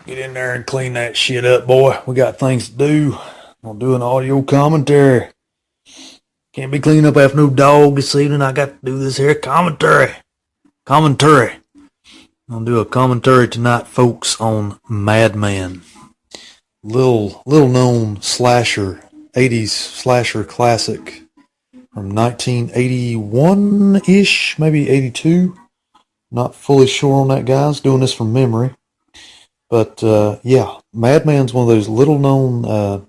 Get in there and clean that shit up, boy. We got things to do. I'm gonna do an audio commentary. Can't be cleaning up after no dog this evening. I got to do this here commentary. Commentary. I'm gonna do a commentary tonight, folks, on Madman. Little known slasher, 80s slasher classic from 1981-ish, maybe 82. Not fully sure on that, guys. Doing this from memory. But yeah, Madman's one of those little known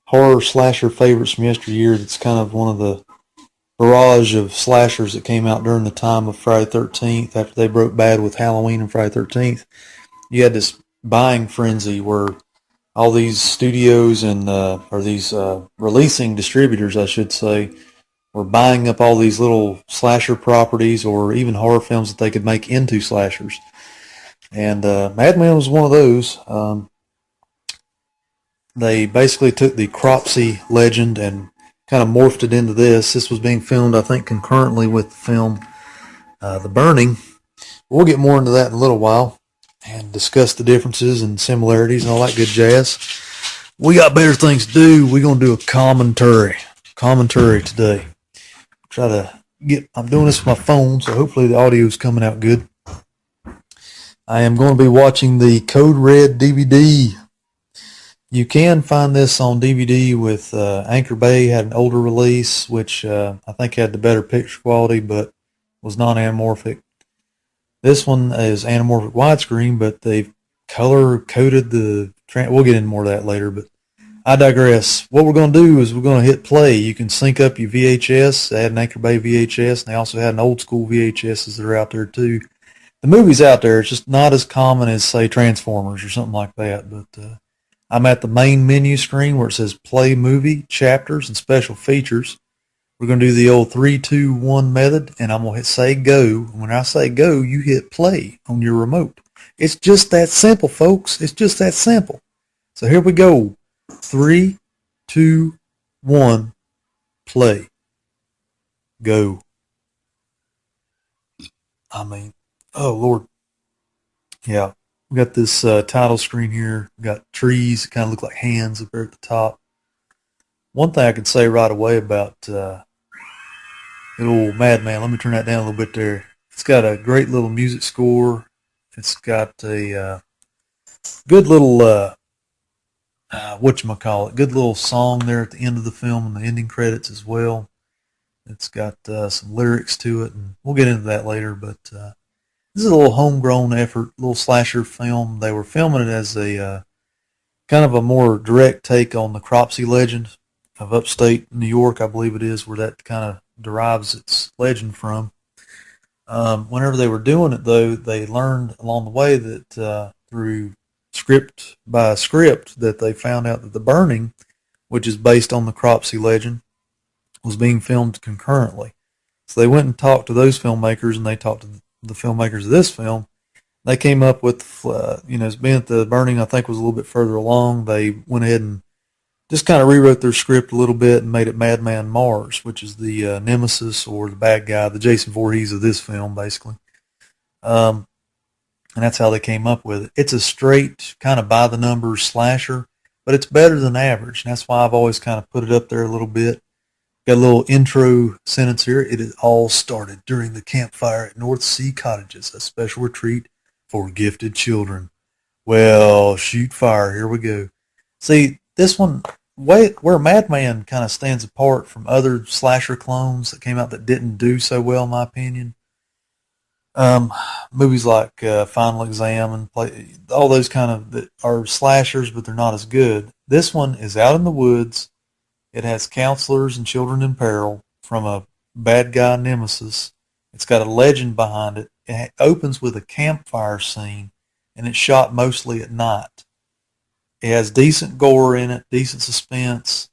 horror slasher favorites from yesteryear. That's kind of one of the barrage of slashers that came out during the time of Friday the 13th after they broke bad with Halloween and Friday the 13th. You had this buying frenzy where all these studios and or these releasing distributors, I should say, were buying up all these little slasher properties or even horror films that they could make into slashers. And Madman was one of those. They basically took the Cropsey legend and kind of morphed it into this. This was being filmed, I think, concurrently with the film The Burning. We'll get more into that in a little while and discuss the differences and similarities and all that good jazz. We got better things to do. We're going to do a commentary today. I'm doing this with my phone, so hopefully the audio is coming out good. I am going to be watching the Code Red DVD. You can find this on DVD with Anchor Bay had an older release, which I think had the better picture quality, but was non-anamorphic. This one is anamorphic widescreen, but they've color-coded the... We'll get into more of that later, but I digress. What we're going to do is we're going to hit play. You can sync up your VHS. They had an Anchor Bay VHS, and they also had an old-school VHSs that are out there, too. The movie's out there. It's just not as common as, say, Transformers or something like that, but... I'm at the main menu screen where it says Play Movie, Chapters, and Special Features. We're going to do the old 3-2-1 method, and I'm going to hit say go. When I say go, you hit play on your remote. It's just that simple, folks. It's just that simple. So here we go. 3, 2, 1, play. Go. Oh, Lord. Yeah. We got this title screen here. We got trees that kind of look like hands up there at the top. One thing I can say right away about good old Madman, let me turn that down a little bit there. It's got a great little music score. It's got a good little, good little song there at the end of the film and the ending credits as well. It's got some lyrics to it, and we'll get into that later, but... this is a little homegrown effort, little slasher film. They were filming it as a kind of a more direct take on the Cropsey legend of upstate New York, I believe it is, where that kind of derives its legend from. Whenever they were doing it, though, they learned along the way that through script by script that they found out that The Burning, which is based on the Cropsey legend, was being filmed concurrently. So they went and talked to those filmmakers, and they talked to the filmmakers of this film. They came up with, being that The Burning, I think, was a little bit further along, they went ahead and just kind of rewrote their script a little bit and made it Madman Marz, which is the nemesis or the bad guy, the Jason Voorhees of this film, basically. And that's how they came up with it. It's a straight, kind of by-the-numbers slasher, but it's better than average, and that's why I've always kind of put it up there a little bit. Got a little intro sentence here. It all started during the campfire at North Sea Cottages, a special retreat for gifted children. Well, shoot fire. Here we go. See, this one, where Madman kind of stands apart from other slasher clones that came out that didn't do so well, in my opinion. Movies like Final Exam and all those kind of that are slashers, but they're not as good. This one is out in the woods. It has counselors and children in peril from a bad guy nemesis. It's got a legend behind it. It opens with a campfire scene, and it's shot mostly at night. It has decent gore in it, decent suspense,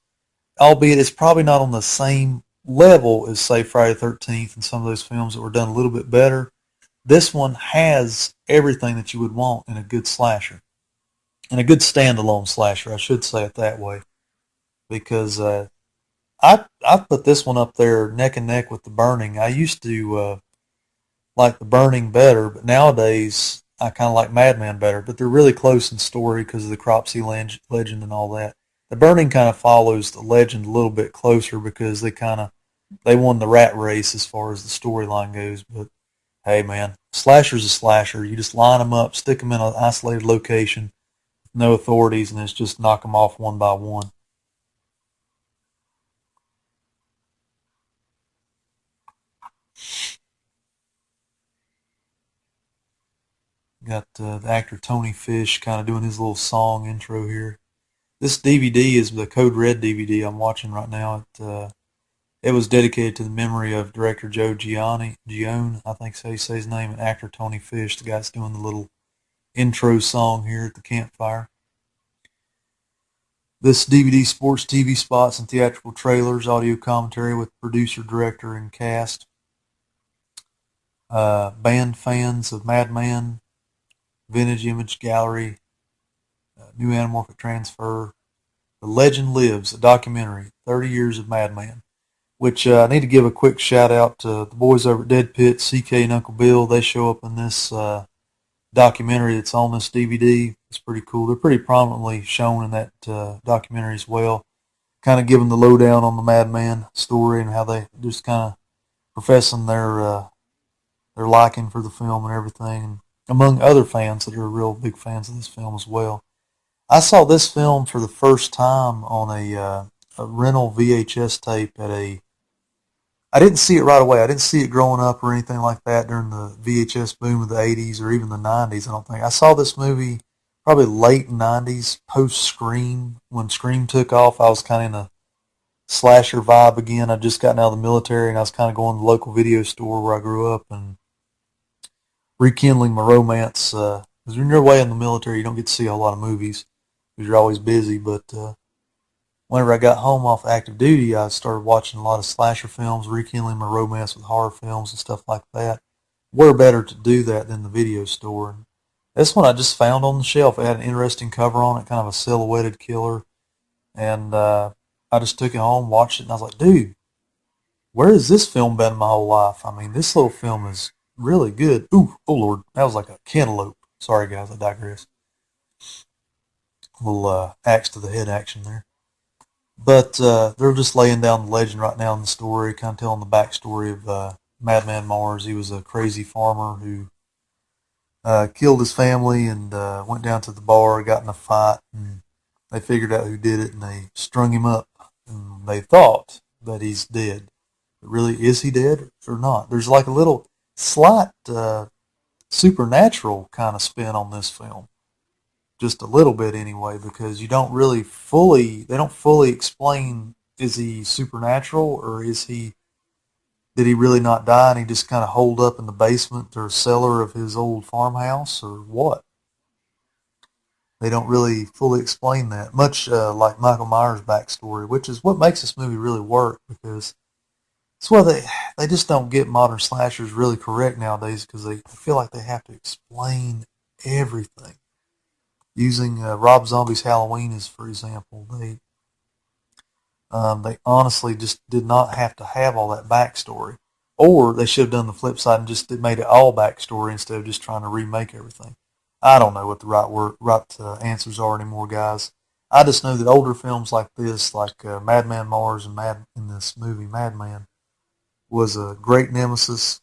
albeit it's probably not on the same level as, say, Friday the 13th and some of those films that were done a little bit better. This one has everything that you would want in a good slasher, and a good standalone slasher, I should say it that way. Because I put this one up there neck and neck with The Burning. I used to like The Burning better, but nowadays I kind of like Madman better, but they're really close in story because of the Cropsey legend and all that. The Burning kind of follows the legend a little bit closer because they won the rat race as far as the storyline goes. But hey, man, slasher's a slasher. You just line them up, stick them in an isolated location, no authorities, and it's just knock them off one by one. Got the actor Tony Fish kind of doing his little song intro here. This DVD is the Code Red DVD I'm watching right now. It was dedicated to the memory of director Gione, I think so you say his name, and actor Tony Fish, the guy that's doing the little intro song here at the campfire. This DVD sports TV spots and theatrical trailers, audio commentary with producer, director, and cast. Band fans of Madman, Vintage Image Gallery, New Anamorphic Transfer, The Legend Lives, a documentary, 30 Years of Madman, which I need to give a quick shout out to the boys over at Dead Pit, CK and Uncle Bill. They show up in this documentary that's on this DVD. It's pretty cool. They're pretty prominently shown in that documentary as well, kind of giving the lowdown on the Madman story and how they just kind of professing their liking for the film and everything, and among other fans that are real big fans of this film as well. I saw this film for the first time on a rental VHS tape at a. I didn't see it right away. I didn't see it growing up or anything like that during the VHS boom of the 80s or even the 90s, I don't think. I saw this movie probably late 90s, post Scream. When Scream took off, I was kind of in a slasher vibe again. I'd just gotten out of the military and I was kind of going to the local video store where I grew up and rekindling my romance. Because when you're away in the military, you don't get to see a lot of movies because you're always busy. But whenever I got home off active duty, I started watching a lot of slasher films, rekindling my romance with horror films and stuff like that. Where better to do that than the video store? And this one I just found on the shelf. It had an interesting cover on it, kind of a silhouetted killer. And I just took it home, watched it, and I was like, dude, where has this film been my whole life? I mean, this little film is really good. Ooh, oh Lord, that was like a cantaloupe. Sorry guys, I digress. A little axe to the head action there. But they're just laying down the legend right now in the story, kind of telling the backstory of Madman Marz. He was a crazy farmer who killed his family and went down to the bar, got in a fight, and they figured out who did it, and they strung him up. And they thought that he's dead. But really, is he dead or not? There's like a little slight supernatural kind of spin on this film. Just a little bit anyway, because you don't really they don't fully explain, is he supernatural or did he really not die and he just kind of holed up in the basement or cellar of his old farmhouse or what? They don't really fully explain that, much like Michael Myers' backstory, which is what makes this movie really work, because it's why they just don't get modern slashers really correct nowadays, because they feel like they have to explain everything. Using Rob Zombie's Halloween as for example, they honestly just did not have to have all that backstory, or they should have done the flip side and just made it all backstory instead of just trying to remake everything. I don't know what the right answers are anymore, guys. I just know that older films like this, like Madman Marz and in this movie Madman, was a great nemesis.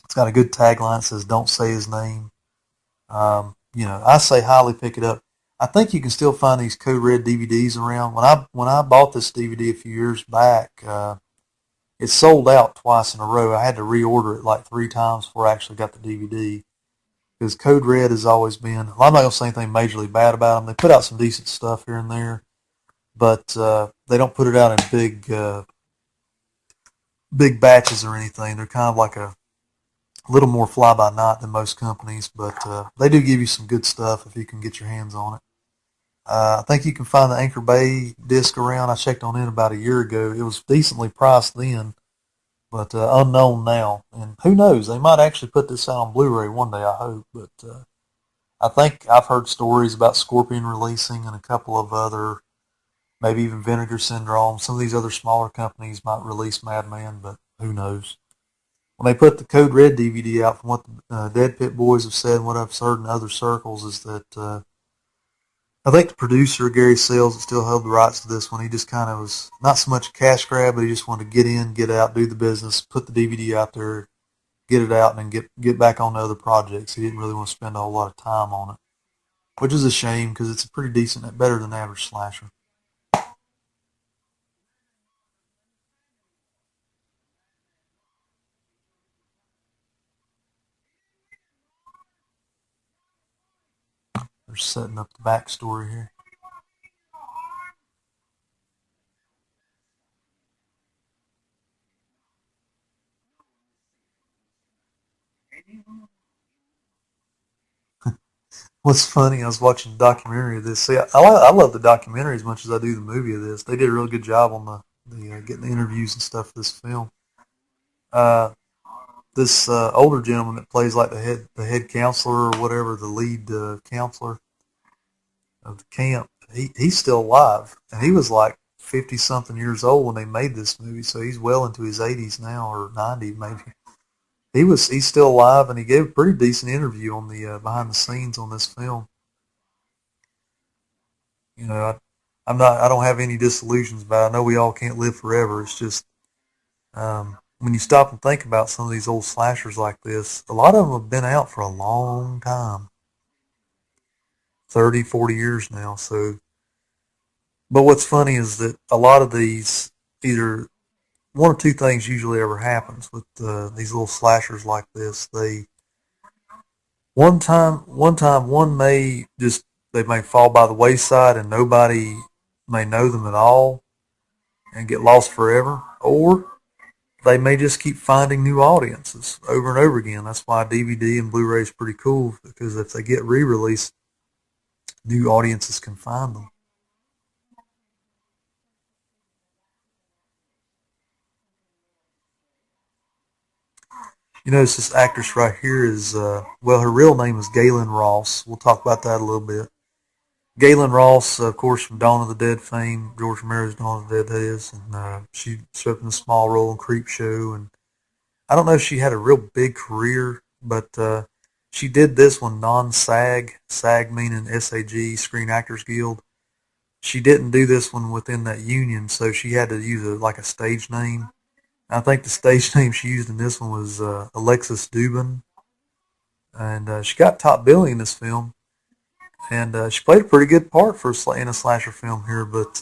It's got a good tagline. It says, "Don't say his name." I say highly pick it up. I think you can still find these Code Red DVDs around. When I bought this DVD a few years back, it sold out twice in a row. I had to reorder it like 3 times before I actually got the DVD. Because Code Red has always been, I'm not going to say anything majorly bad about them. They put out some decent stuff here and there, but they don't put it out in big batches or anything. They're kind of like a little more fly by night than most companies, but they do give you some good stuff if you can get your hands on it. I think you can find the Anchor Bay disc around. I checked on it about a year ago. It was decently priced then, but unknown now. And who knows? They might actually put this out on Blu-ray one day, I hope. But I think I've heard stories about Scorpion releasing and a couple of other, maybe even Vinegar Syndrome. Some of these other smaller companies might release Madman, but who knows? when they put the Code Red DVD out, from what the Dead Pit Boys have said and what I've heard in other circles, is that I think the producer, Gary Sales, that still held the rights to this one, he just kind of was not so much a cash grab, but he just wanted to get in, get out, do the business, put the DVD out there, get it out, and then get back on to other projects. He didn't really want to spend a whole lot of time on it, which is a shame because it's a pretty decent, better than average slasher. They're setting up the backstory here. What's funny, I was watching a documentary of this. See, I love the documentary as much as I do the movie of this. They did a really good job on the getting the interviews and stuff for this film. Uh, this older gentleman that plays like the head counselor or whatever, the lead counselor of the camp, he's still alive, and he was like 50 something years old when they made this movie, so he's well into his 80s now, or 90 maybe. He's still alive, and he gave a pretty decent interview on the behind the scenes on this film. You know, I don't have any disillusions about it. I know we all can't live forever. It's just when you stop and think about some of these old slashers like this, a lot of them have been out for a long time, 30, 40 years now. So, but what's funny is that a lot of these, either one or two things usually ever happens with these little slashers like this. One may just, they may fall by the wayside and nobody may know them at all and get lost forever, or they may just keep finding new audiences over and over again. That's why DVD and Blu-ray is pretty cool, because if they get re-released, new audiences can find them. You notice this actress right here is, well, her real name is Galen Ross. We'll talk about that a little bit. Galen Ross, of course, from Dawn of the Dead fame, George Romero's Dawn of the Dead, that is, and she showed up in a small role in Creepshow, and I don't know if she had a real big career, but she did this one non-SAG, SAG meaning SAG, Screen Actors Guild. She didn't do this one within that union, so she had to use like a stage name. I think the stage name she used in this one was Alexis Dubin, and she got top billing in this film, and she played a pretty good part in a slasher film here, but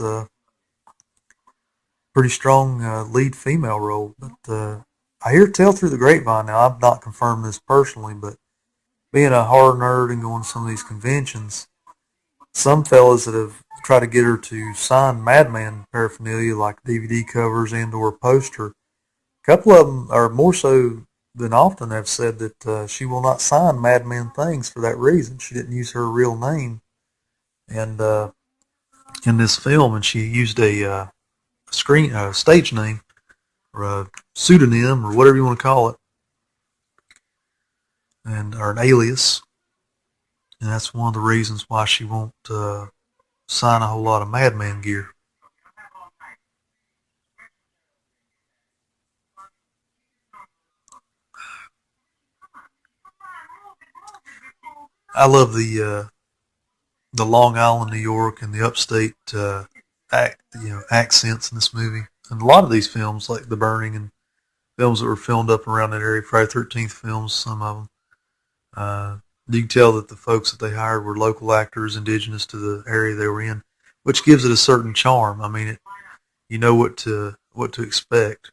pretty strong lead female role. But I hear tell through the grapevine, now I've not confirmed this personally, but being a horror nerd and going to some of these conventions, some fellas that have tried to get her to sign Madman paraphernalia like DVD covers and or poster, a couple of them, or more so than often, have said that she will not sign Madman things for that reason. She didn't use her real name and in this film, and she used a stage name or a pseudonym or whatever you want to call it, and or an alias, and that's one of the reasons why she won't sign a whole lot of Madman gear. I love the Long Island, New York, and the upstate accents in this movie, and a lot of these films, like The Burning and films that were filmed up around that area, Friday 13th films, some of them. Uh, you can tell that the folks that they hired were local actors, indigenous to the area they were in, which gives it a certain charm. I mean, you know what to expect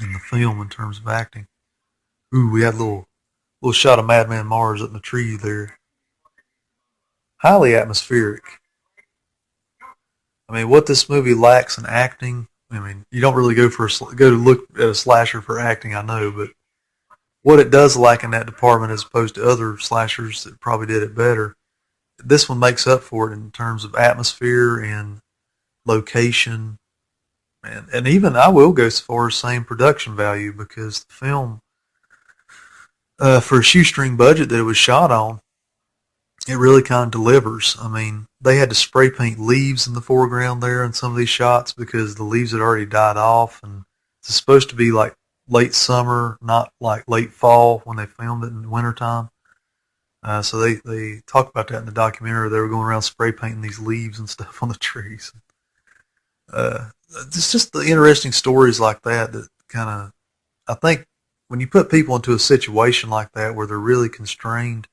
in the film in terms of acting. Ooh, we had a little shot of Madman Mars up in the tree there. Highly atmospheric. I mean, what this movie lacks in acting. I mean, you don't really go to look at a slasher for acting, I know, but what it does lack in that department, as opposed to other slashers that probably did it better, this one makes up for it in terms of atmosphere and location, and even I will go so far as saying production value, because the film, for a shoestring budget that it was shot on, it really kind of delivers. I mean, they had to spray paint leaves in the foreground there in some of these shots because the leaves had already died off, and it's supposed to be like late summer, not like late fall when they filmed it in wintertime. So they talk about that in the documentary. They were going around spray painting these leaves and stuff on the trees. It's just the interesting stories like that that kind of, I think when you put people into a situation like that where they're really constrained,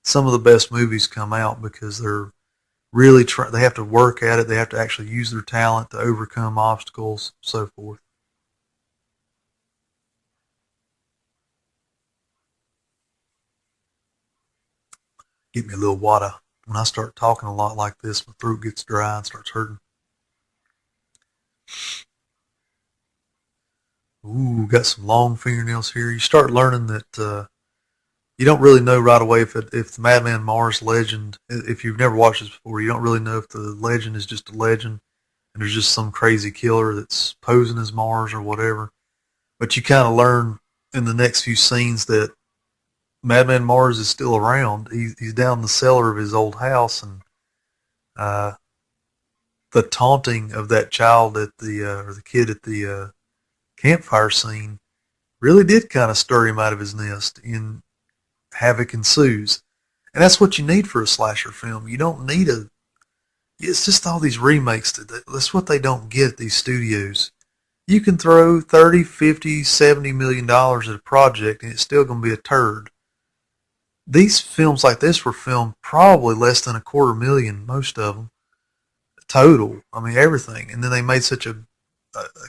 some of the best movies come out because they're really they have to work at it. They have to actually use their talent to overcome obstacles, so forth. Get me a little water. When I start talking a lot like this, my throat gets dry and starts hurting. Ooh, got some long fingernails here. You start learning that you don't really know right away if the Madman Mars legend, if you've never watched this before, you don't really know if the legend is just a legend and there's just some crazy killer that's posing as Mars or whatever. But you kind of learn in the next few scenes that Madman Mars is still around. He's down in the cellar of his old house, and uh, the taunting of that child at the or the kid at the campfire scene really did kind of stir him out of his nest, and havoc ensues. And that's what you need for a slasher film. You don't need a. It's just all these remakes. That's what they don't get at these studios. You can throw 30, 50, $70 million at a project, and it's still going to be a turd. These films like this were filmed probably less than a quarter million, most of them total. I mean everything, and then they made such a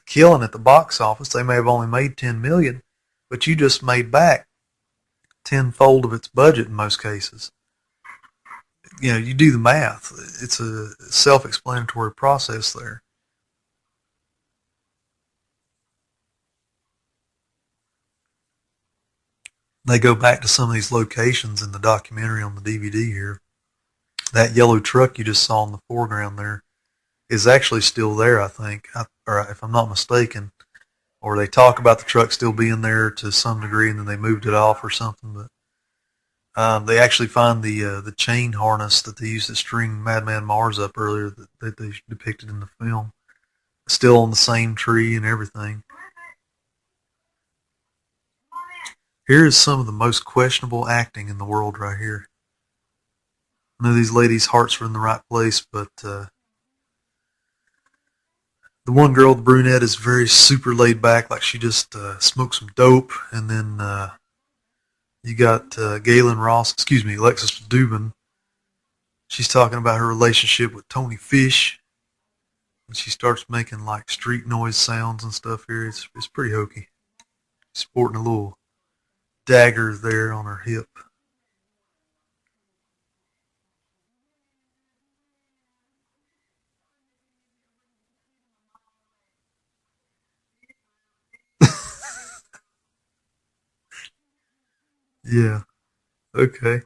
killing at the box office. They may have only made 10 million, but you just made back tenfold of its budget in most cases. You know, you do the math. It's a self-explanatory process there. They go back to some of these locations in the documentary on the DVD here. That yellow truck you just saw in the foreground there is actually still there, I think, or if I'm not mistaken. Or they talk about the truck still being there to some degree, and then they moved it off or something. But they actually find the chain harness that they used to string Madman Mars up earlier that they depicted in the film, still on the same tree and everything. Here is some of the most questionable acting in the world right here. I know these ladies' hearts were in the right place, but the one girl, the brunette, is very super laid back, like she just smoked some dope. And then you got Galen Ross, excuse me, Alexis Dubin. She's talking about her relationship with Tony Fish. And she starts making like street noise sounds and stuff here. It's pretty hokey. She's sporting a little dagger there on her hip. Yeah, okay.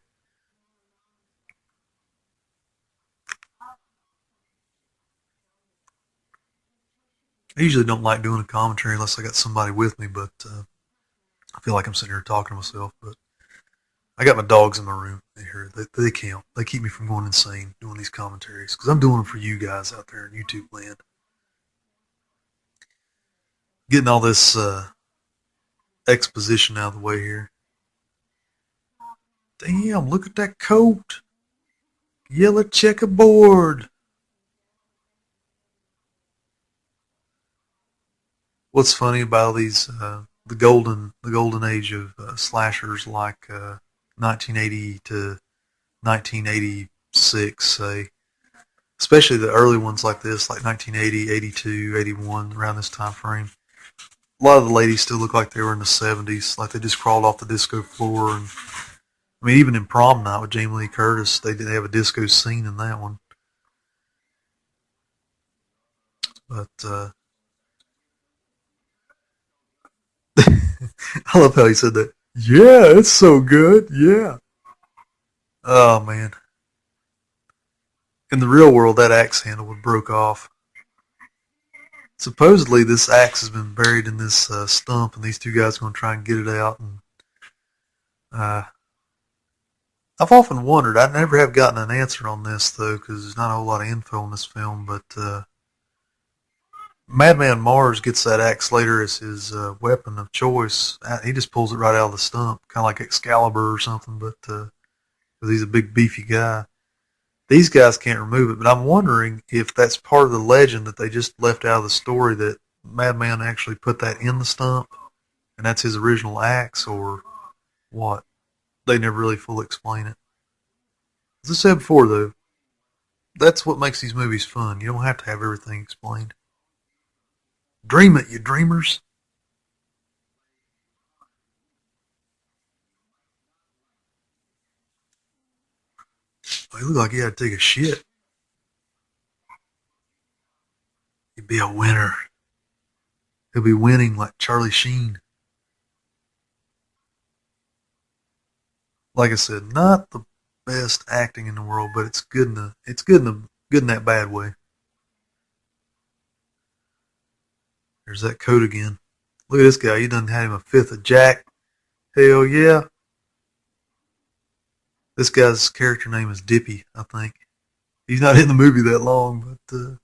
I usually don't like doing a commentary unless I got somebody with me, but I feel like I'm sitting here talking to myself. But I got my dogs in my room. They count. They keep me from going insane doing these commentaries because I'm doing them for you guys out there in YouTube land. Getting all this exposition out of the way here. Damn, look at that coat. Yellow checkerboard. What's funny about these the golden age of slashers like 1980 to 1986, say, especially the early ones like this, like 1980, 82, 81, around this time frame. A lot of the ladies still look like they were in the 70s, like they just crawled off the disco floor. And I mean, even in Prom Night with Jamie Lee Curtis, they did have a disco scene in that one. But I love how he said that. Yeah, it's so good. Yeah. Oh man. In the real world, that axe handle would broke off. Supposedly, this axe has been buried in this stump, and these two guys are going to try and get it out. And uh, I've often wondered. I never have gotten an answer on this though, because there's not a whole lot of info on this film. But Madman Mars gets that axe later as his weapon of choice. He just pulls it right out of the stump, kind of like Excalibur or something, but because he's a big beefy guy. These guys can't remove it, but I'm wondering if that's part of the legend that they just left out of the story, that Madman actually put that in the stump and that's his original axe, or what. They never really fully explain it. As I said before, though, that's what makes these movies fun. You don't have to have everything explained. Dream it, you dreamers. Oh, he looked like he had to take a shit. He'd be a winner. He'll be winning like Charlie Sheen. Like I said, not the best acting in the world, but it's good in good in that bad way. There's that coat again. Look at this guy. He done had him a fifth of Jack. Hell yeah. This guy's character name is Dippy, I think. He's not in the movie that long, but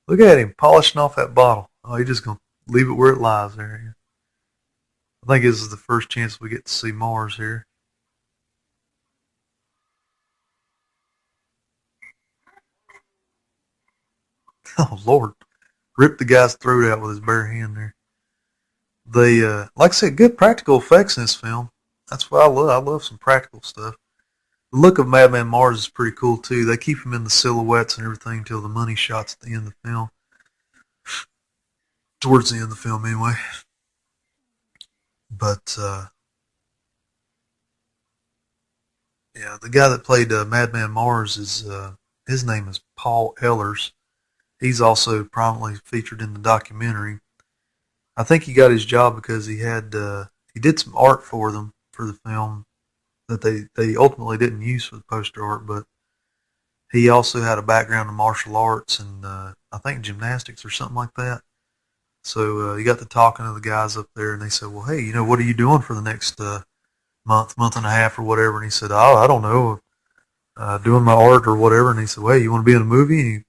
look at him polishing off that bottle. Oh, he's just gonna leave it where it lies there. I think this is the first chance we get to see Mars here. Oh Lord, ripped the guy's throat out with his bare hand there. They, like I said, good practical effects in this film. That's what I love. I love some practical stuff. The look of Madman Mars is pretty cool too. They keep him in the silhouettes and everything until the money shots at the end of the film. Towards the end of the film, anyway. But yeah, the guy that played Madman Mars is his name is Paul Ehlers. He's also prominently featured in the documentary. I think he got his job because he did some art for them for the film that they ultimately didn't use for the poster art, but he also had a background in martial arts and I think gymnastics or something like that. So he got to talking to the guys up there, and they said, "Well, hey, what are you doing for the next month and a half or whatever?" And he said, "Oh, I don't know, doing my art or whatever." And he said, "Well, you want to be in a movie?" And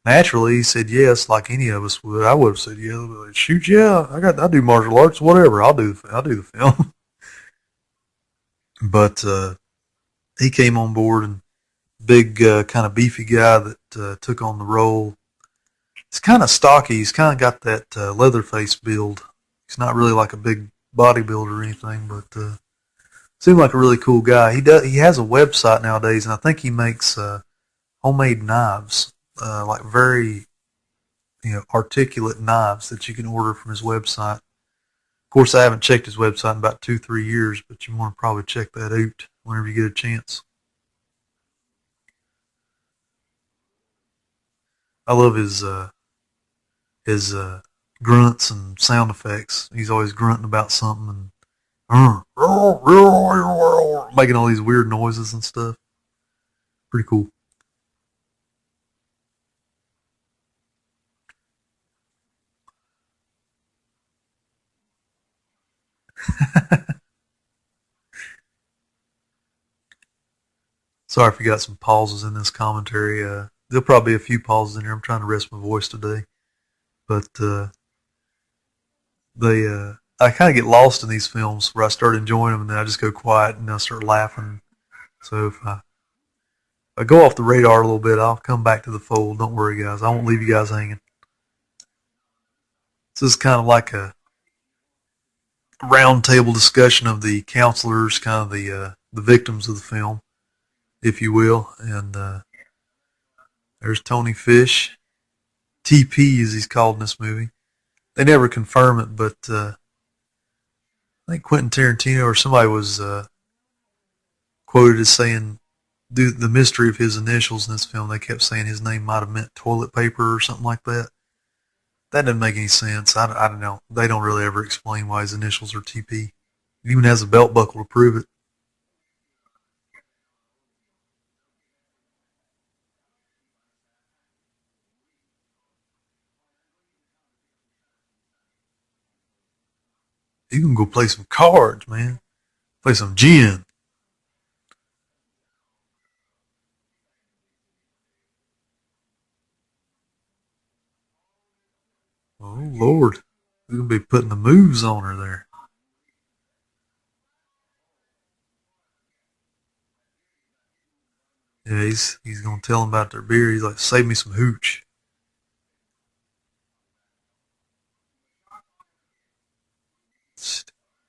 naturally, he said yes, like any of us would. I would have said yeah. Like, shoot, yeah, I do martial arts, whatever. I'll do the film. But he came on board, and big kind of beefy guy that took on the role. He's kind of stocky. He's kind of got that Leatherface build. He's not really like a big bodybuilder or anything, but seemed like a really cool guy. He has a website nowadays, and I think he makes homemade knives, like very articulate knives that you can order from his website. Of course, I haven't checked his website in about 2-3 years, but you want to probably check that out whenever you get a chance. I love his grunts and sound effects. He's always grunting about something and making all these weird noises and stuff. Pretty cool. Sorry if you got some pauses in this commentary. There'll probably be a few pauses in here. I'm trying to rest my voice today, but I kind of get lost in these films where I start enjoying them and then I just go quiet and I start laughing. So if I go off the radar a little bit, I'll come back to the fold. Don't worry, guys. I won't leave you guys hanging. This is kind of like a roundtable discussion of the counselors, kind of the victims of the film, if you will. And there's Tony Fish, TP as he's called in this movie. They never confirm it, but I think Quentin Tarantino or somebody was quoted as saying the mystery of his initials in this film. They kept saying his name might have meant toilet paper or something like that. That doesn't make any sense. I don't know. They don't really ever explain why his initials are TP. He even has a belt buckle to prove it. You can go play some cards, man. Play some gin. Oh Lord, we're gonna be putting the moves on her there. Yeah, he's gonna tell them about their beer. He's like, save me some hooch.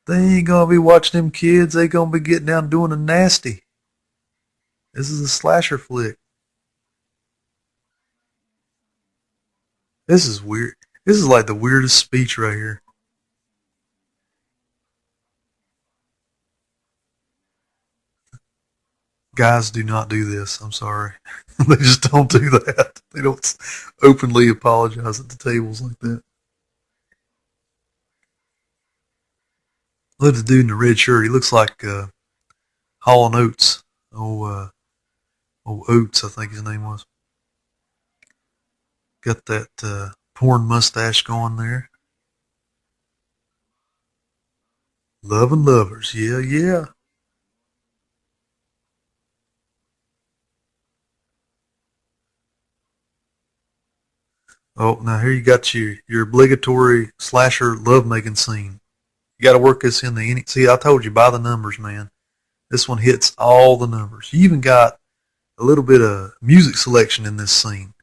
They ain't gonna be watching them kids. They gonna be getting down doing the nasty. This is a slasher flick. This is weird. This is like the weirdest speech right here. Guys do not do this. I'm sorry. They just don't do that. They don't openly apologize at the tables like that. Look at the dude in the red shirt. He looks like Hall and Oates. Oh, oh, Oates, I think his name was. Got that porn mustache going there. Love and lovers. Yeah, yeah. Oh, now here you got your obligatory slasher lovemaking scene. You got to work this in the. See, I told you by the numbers, man. This one hits all the numbers. You even got a little bit of music selection in this scene.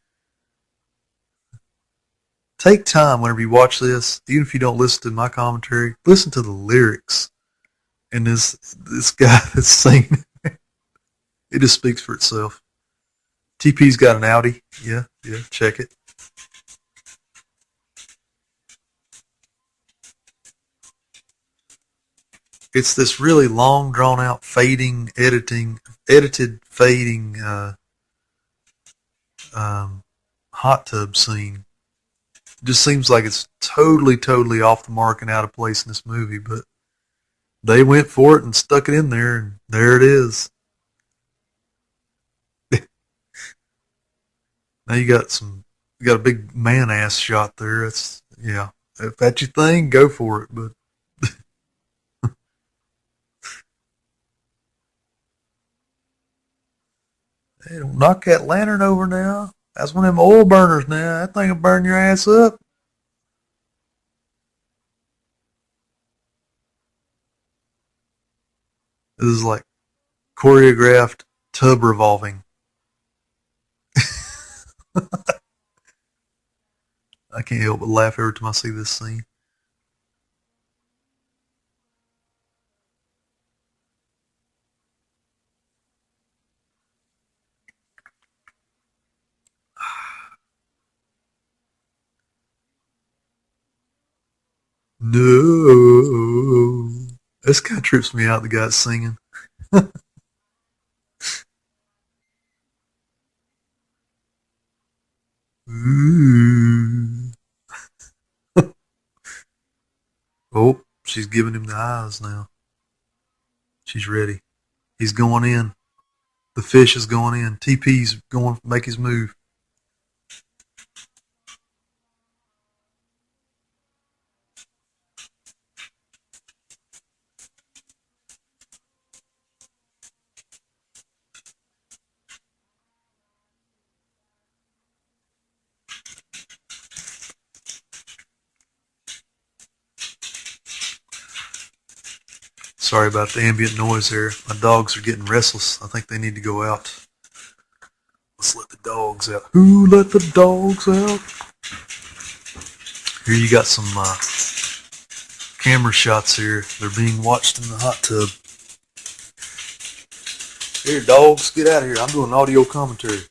Take time whenever you watch this, even if you don't listen to my commentary, listen to the lyrics in this guy that's singing. It just speaks for itself. TP's got an Audi. Yeah, yeah, check it. It's this really long, drawn out, edited fading hot tub scene. It just seems like it's totally, totally off the mark and out of place in this movie, but they went for it and stuck it in there, and there it is. Now you got a big man ass shot there. It's yeah. If that's your thing, go for it. But hey, don't knock that lantern over now. That's one of them oil burners now. That thing will burn your ass up. This is like choreographed tub revolving. I can't help but laugh every time I see this scene. No. This kind of trips me out, the guy singing. Ooh. Oh, she's giving him the eyes now. She's ready. He's going in. The fish is going in. TP's going to make his move. Sorry about the ambient noise there. My dogs are getting restless. I think they need to go out. Let's let the dogs out. Who let the dogs out? Here you got some camera shots here. They're being watched in the hot tub. Here, dogs, get out of here. I'm doing audio commentary.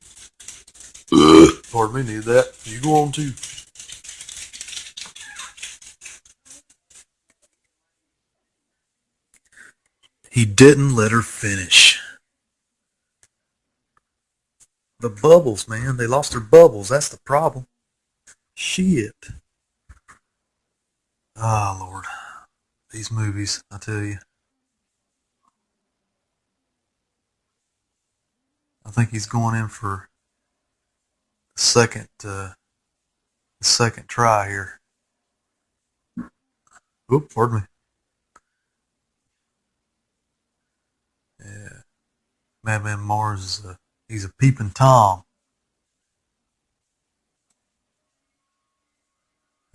Pardon me, need that. You go on too. He didn't let her finish. The bubbles, man. They lost their bubbles. That's the problem. Shit. Ah, Lord. These movies, I tell you. I think he's going in for the second try here. Oop, pardon me. Yeah. Madman Marz he's a peeping Tom.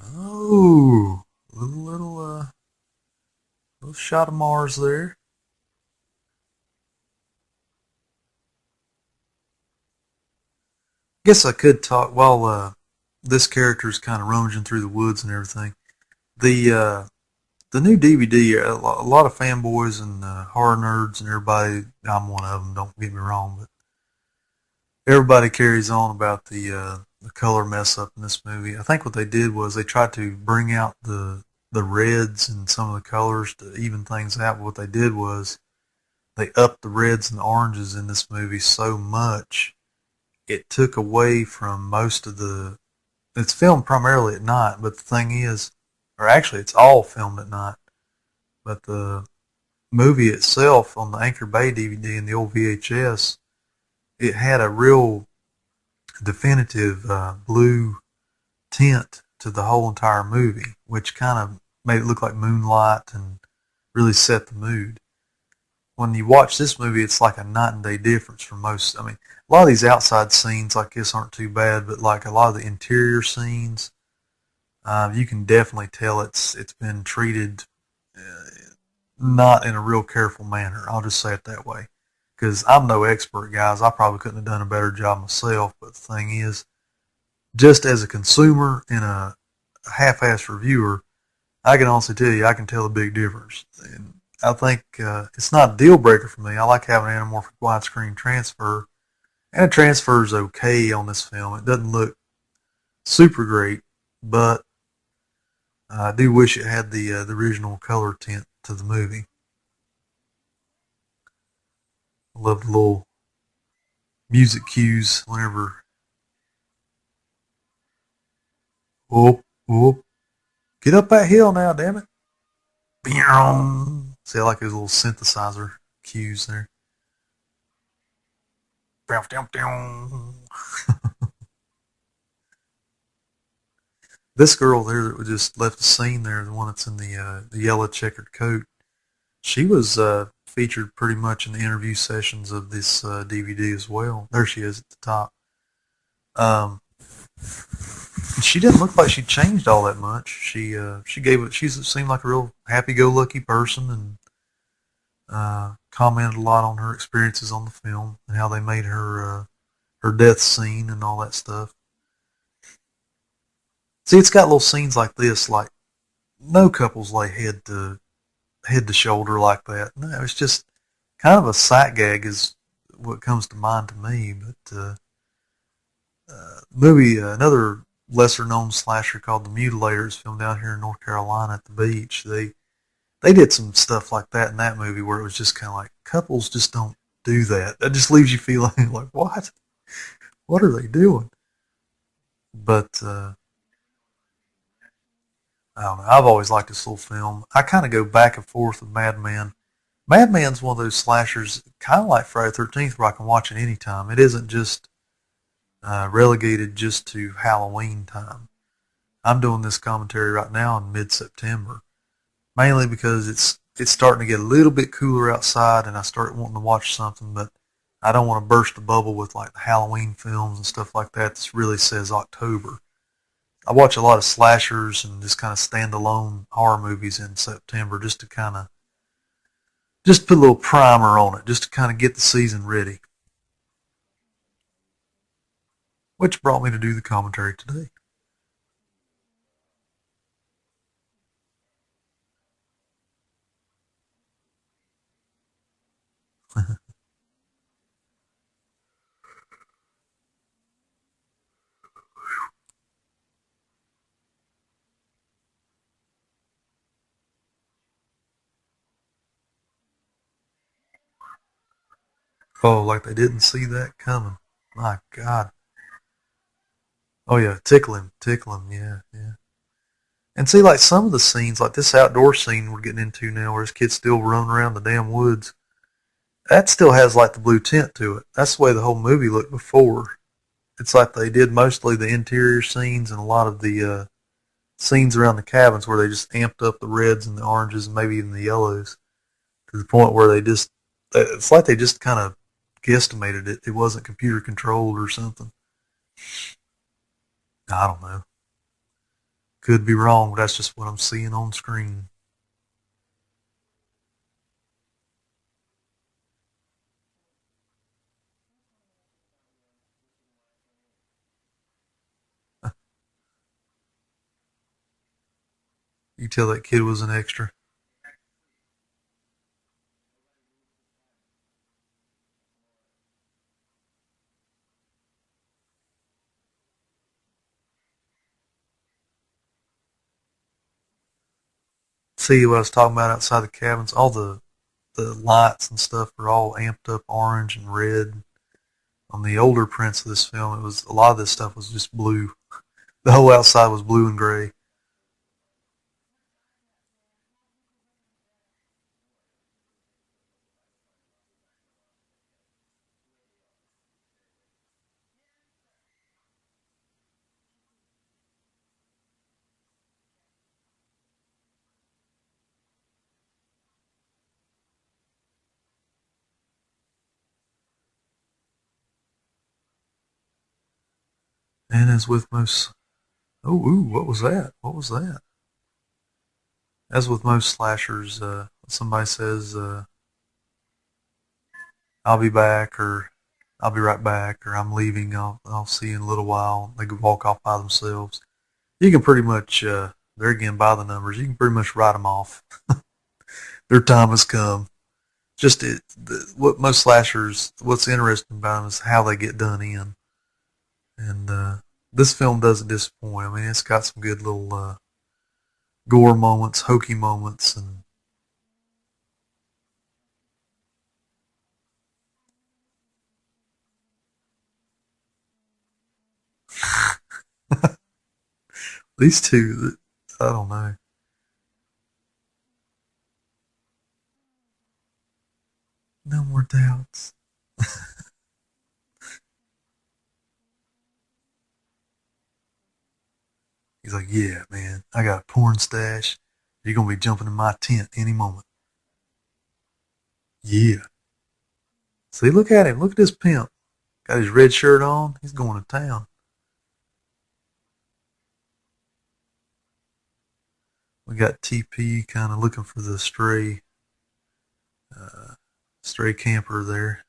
Oh, little shot of Mars there. Guess I could talk while this character's kind of rummaging through the woods and everything. The new DVD, a lot of fanboys and horror nerds and everybody. I'm one of them. Don't get me wrong, but everybody carries on about the color mess up in this movie. I think what they did was they tried to bring out the reds and some of the colors to even things out. But what they did was they upped the reds and the oranges in this movie so much it took away from most of the. It's filmed primarily at night, but the thing is, or actually, it's all filmed at night. But the movie itself on the Anchor Bay DVD and the old VHS, it had a real definitive blue tint to the whole entire movie, which kind of made it look like moonlight and really set the mood. When you watch this movie, it's like a night and day difference from most. I mean, a lot of these outside scenes like this aren't too bad, but like a lot of the interior scenes, you can definitely tell it's been treated not in a real careful manner. I'll just say it that way. Because I'm no expert, guys. I probably couldn't have done a better job myself. But the thing is, just as a consumer and a half-assed reviewer, I can honestly tell you I can tell a big difference. And I think it's not a deal breaker for me. I like having anamorphic widescreen transfer, and it transfers okay on this film. It doesn't look super great, but I do wish it had the original color tint to the movie. I love the little music cues whenever. Oh, oh, get up that hill now, damn it! See, I like those little synthesizer cues there. This girl there that just left the scene there, the one that's in the yellow checkered coat, she was featured pretty much in the interview sessions of this DVD as well. There she is at the top. Um, she didn't look like she changed all that much. She gave it. She seemed like a real happy-go-lucky person and commented a lot on her experiences on the film and how they made her death scene and all that stuff. See, it's got little scenes like this, like no couples lay head to shoulder like that. No, it's just kind of a sight gag is what comes to mind to me. But movie, another lesser known slasher called The Mutilators, filmed down here in North Carolina at the beach. They did some stuff like that in that movie where it was just kind of like couples just don't do that. That just leaves you feeling like what? What are they doing? But I don't know. I've always liked this little film. I kind of go back and forth with Madman. Madman's one of those slashers, kind of like Friday the 13th, where I can watch it anytime. It isn't just relegated just to Halloween time. I'm doing this commentary right now in mid-September, mainly because it's starting to get a little bit cooler outside, and I start wanting to watch something, but I don't want to burst the bubble with like the Halloween films and stuff like that. This really says October. I watch a lot of slashers and just kind of standalone horror movies in September just to kind of just put a little primer on it, just to kind of get the season ready. Which brought me to do the commentary today. Oh, like they didn't see that coming. My God. Oh yeah, tickle him, yeah, yeah. And see, like some of the scenes, like this outdoor scene we're getting into now, where this kid's still running around the damn woods, that still has like the blue tint to it. That's the way the whole movie looked before. It's like they did mostly the interior scenes and a lot of the scenes around the cabins where they just amped up the reds and the oranges and maybe even the yellows to the point where they just, it's like they just kind of guesstimated it. It wasn't computer controlled or something. I don't know. Could be wrong, but that's just what I'm seeing on screen. You tell that kid was an extra. See what I was talking about outside the cabins? All the lights and stuff are all amped up orange and red. On the older prints of this film, it was a lot of this stuff was just blue. The whole outside was blue and gray. And as with most, oh, ooh, what was that? What was that? As with most slashers, somebody says, "I'll be back," or "I'll be right back," or "I'm leaving. I'll see you in a little while." They could walk off by themselves. You can pretty much, there again by the numbers, you can pretty much write them off. Their time has come. Just what most slashers, what's interesting about them is how they get done in. And this film doesn't disappoint. I mean, it's got some good little gore moments, hokey moments, and these two, I don't know. No more doubts. He's like, yeah, man, I got a porn stash. You're gonna be jumping in my tent any moment. Yeah. See, look at him. Look at this pimp. Got his red shirt on. He's going to town. We got TP kind of looking for the uh, stray camper there.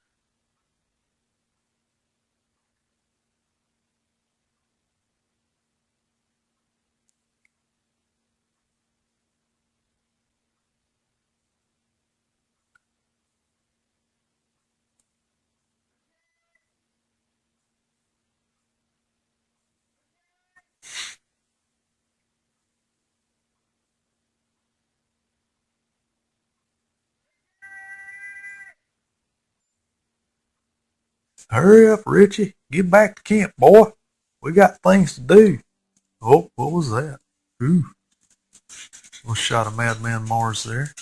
Hurry up, Richie. Get back to camp, boy. We got things to do. Oh, what was that? Ooh, little shot of Madman Mars there.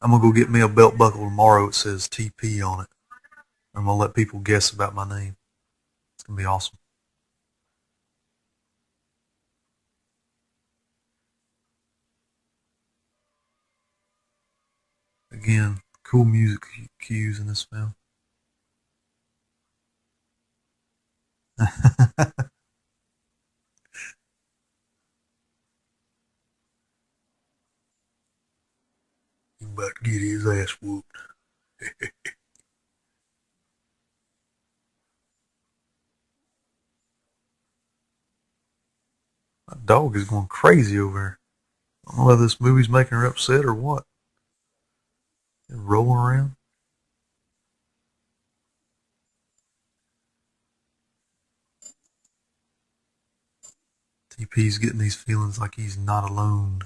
I'm gonna go get me a belt buckle tomorrow. It says TP on it. I'm gonna let people guess about my name. It's gonna be awesome. Again, cool music cues in this film. He about to get his ass whooped. My dog is going crazy over here. I don't know whether this movie's making her upset or what. It's rolling around. TP's getting these feelings like he's not alone.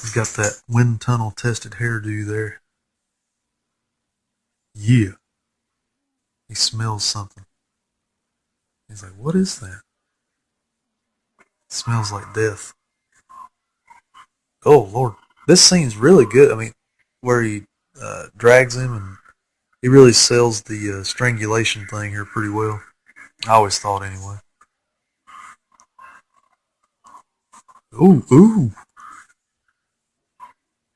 He's got that wind tunnel tested hairdo there. Yeah. He smells something. He's like, what is that? It smells like death. Oh, Lord. This scene's really good. I mean, where he drags him, and he really sells the strangulation thing here pretty well. I always thought anyway. Ooh, ooh.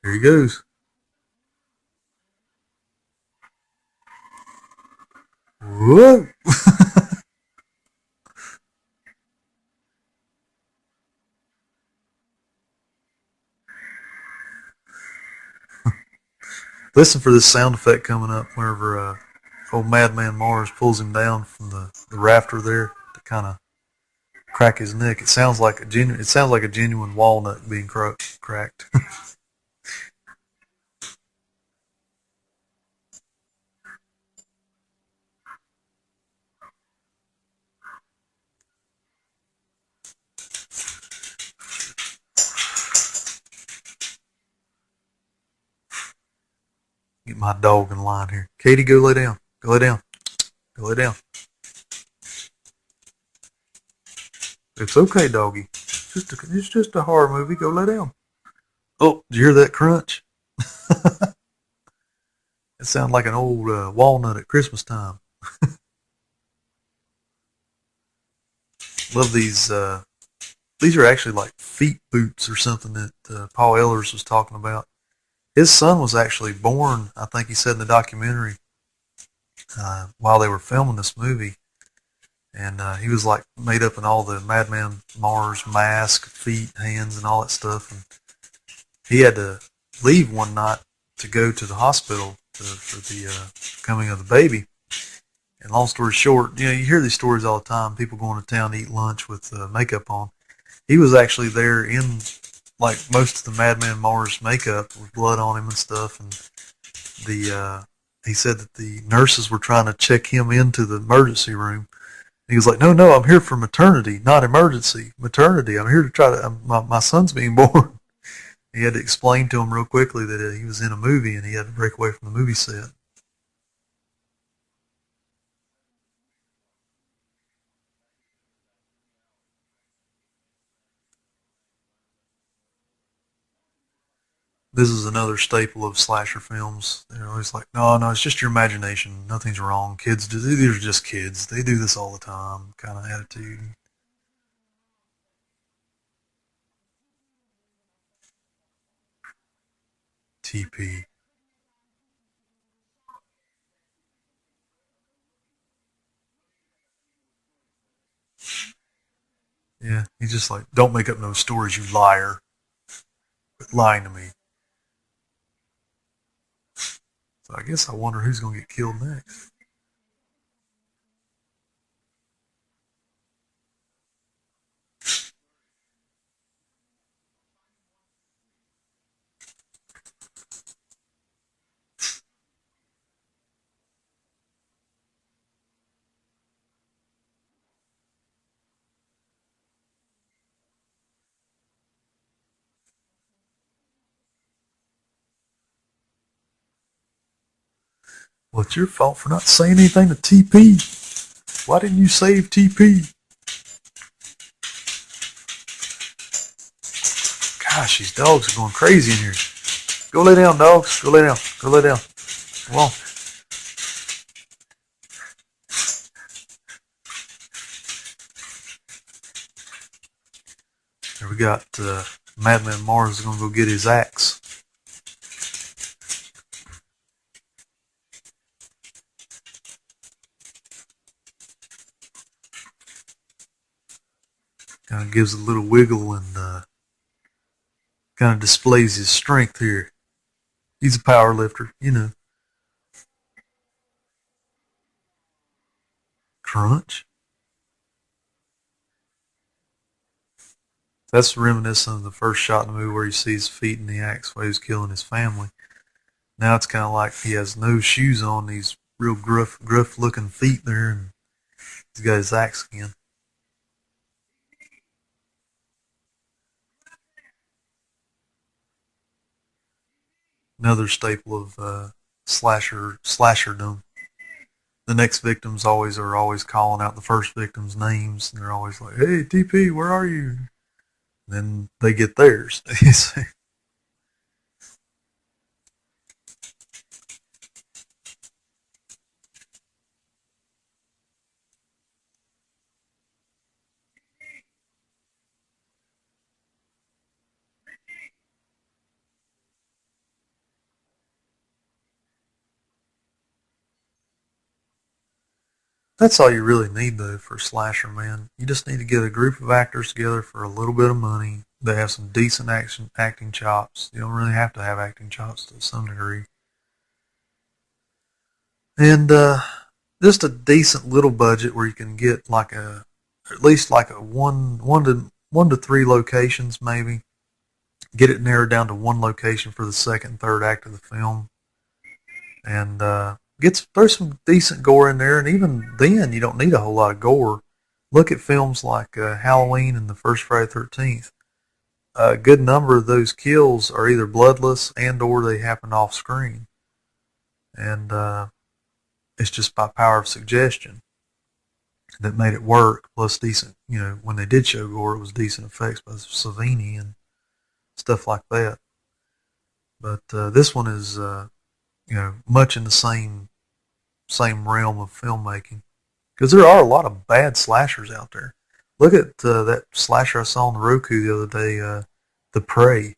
Here he goes. Whoa. Listen for this sound effect coming up whenever old Madman Mars pulls him down from the rafter there to kind of crack his neck. It sounds like a genuine. It sounds like a genuine walnut being cracked. Get my dog in line here. Katie, go lay down. Go lay down. Go lay down. It's okay, doggy. It's just a horror movie. Go lay down. Oh, did you hear that crunch? It sounded like an old walnut at Christmas time. Love these. These are actually like feet boots or something that Paul Ehlers was talking about. His son was actually born, I think he said in the documentary, while they were filming this movie. And he was like made up in all the Madman Mars mask, feet, hands, and all that stuff. And he had to leave one night to go to the hospital for the coming of the baby. And long story short, you hear these stories all the time. People going to town to eat lunch with makeup on. He was actually there in like most of the Madman Mars makeup with blood on him and stuff. And he said that the nurses were trying to check him into the emergency room. He was like, no, I'm here for maternity, not emergency. Maternity. I'm here to try to. My son's being born. He had to explain to him real quickly that he was in a movie and he had to break away from the movie set. This is another staple of slasher films. They're always like, no, it's just your imagination. Nothing's wrong. Kids do. These are just kids. They do this all the time. Kind of attitude. TP. Yeah, he's just like, don't make up no stories, you liar. Quit lying to me. So I guess I wonder who's going to get killed next. Well, it's your fault for not saying anything to TP. Why didn't you save TP? Gosh, these dogs are going crazy in here. Go lay down, dogs. Go lay down. Go lay down. Come on. Here we got Madman Mars is going to go get his axe. Kind of gives a little wiggle and kind of displays his strength here. He's a power lifter, Crunch. That's reminiscent of the first shot in the movie where he sees feet in the axe while he's killing his family. Now it's kind of like he has no shoes on, these real gruff looking feet there, and he's got his axe again. Another staple of slasherdom. The next victims are always calling out the first victim's names, and they're always like, "Hey, TP, where are you?" And then they get theirs. That's all you really need, though, for a slasher, man. You just need to get a group of actors together for a little bit of money. They have some decent acting chops. You don't really have to have acting chops to some degree. And just a decent little budget where you can get like at least like a one to three locations, maybe. Get it narrowed down to one location for the second and third act of the film. And throw some decent gore in there, and even then, you don't need a whole lot of gore. Look at films like Halloween and the first Friday the 13th. A good number of those kills are either bloodless and or they happen off screen, and it's just by power of suggestion that made it work. Plus, decent, when they did show gore, it was decent effects by Savini and stuff like that. But this one is, much in the same realm of filmmaking. Because there are a lot of bad slashers out there. Look at that slasher I saw on the Roku the other day, The Prey.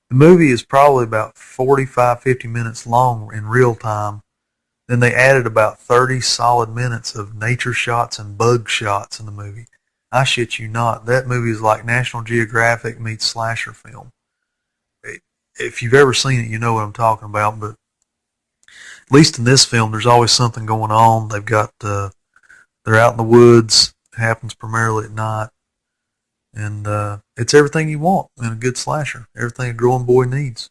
The movie is probably about 45, 50 minutes long in real time. Then they added about 30 solid minutes of nature shots and bug shots in the movie. I shit you not. That movie is like National Geographic meets slasher film. If you've ever seen it, you know what I'm talking about. But at least in this film, there's always something going on. They're out in the woods. It happens primarily at night. And it's everything you want in a good slasher. Everything a growing boy needs.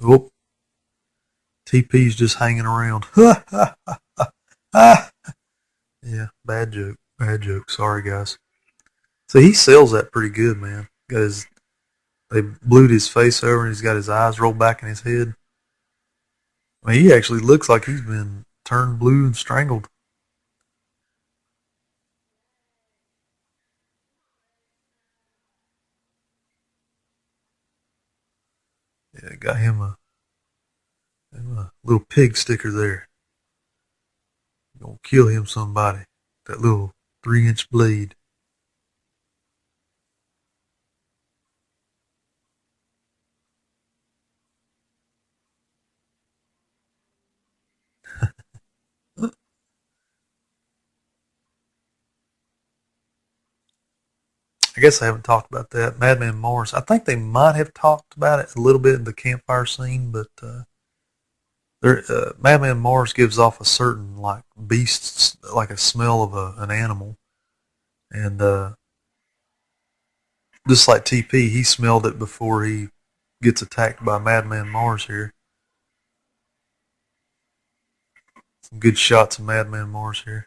Oh, TP's just hanging around. Yeah, bad joke. Bad joke. Sorry, guys. So he sells that pretty good, man. They blued his face over and he's got his eyes rolled back in his head. I mean, he actually looks like he's been turned blue and strangled. Yeah, got him a little pig sticker there. Gonna kill him somebody. That little 3-inch blade. I guess I haven't talked about that. Madman Mars. I think they might have talked about it a little bit in the campfire scene, but Madman Mars gives off a certain like beast, like a smell of an animal, and just like TP, he smelled it before he gets attacked by Madman Mars here. Some good shots of Madman Mars here,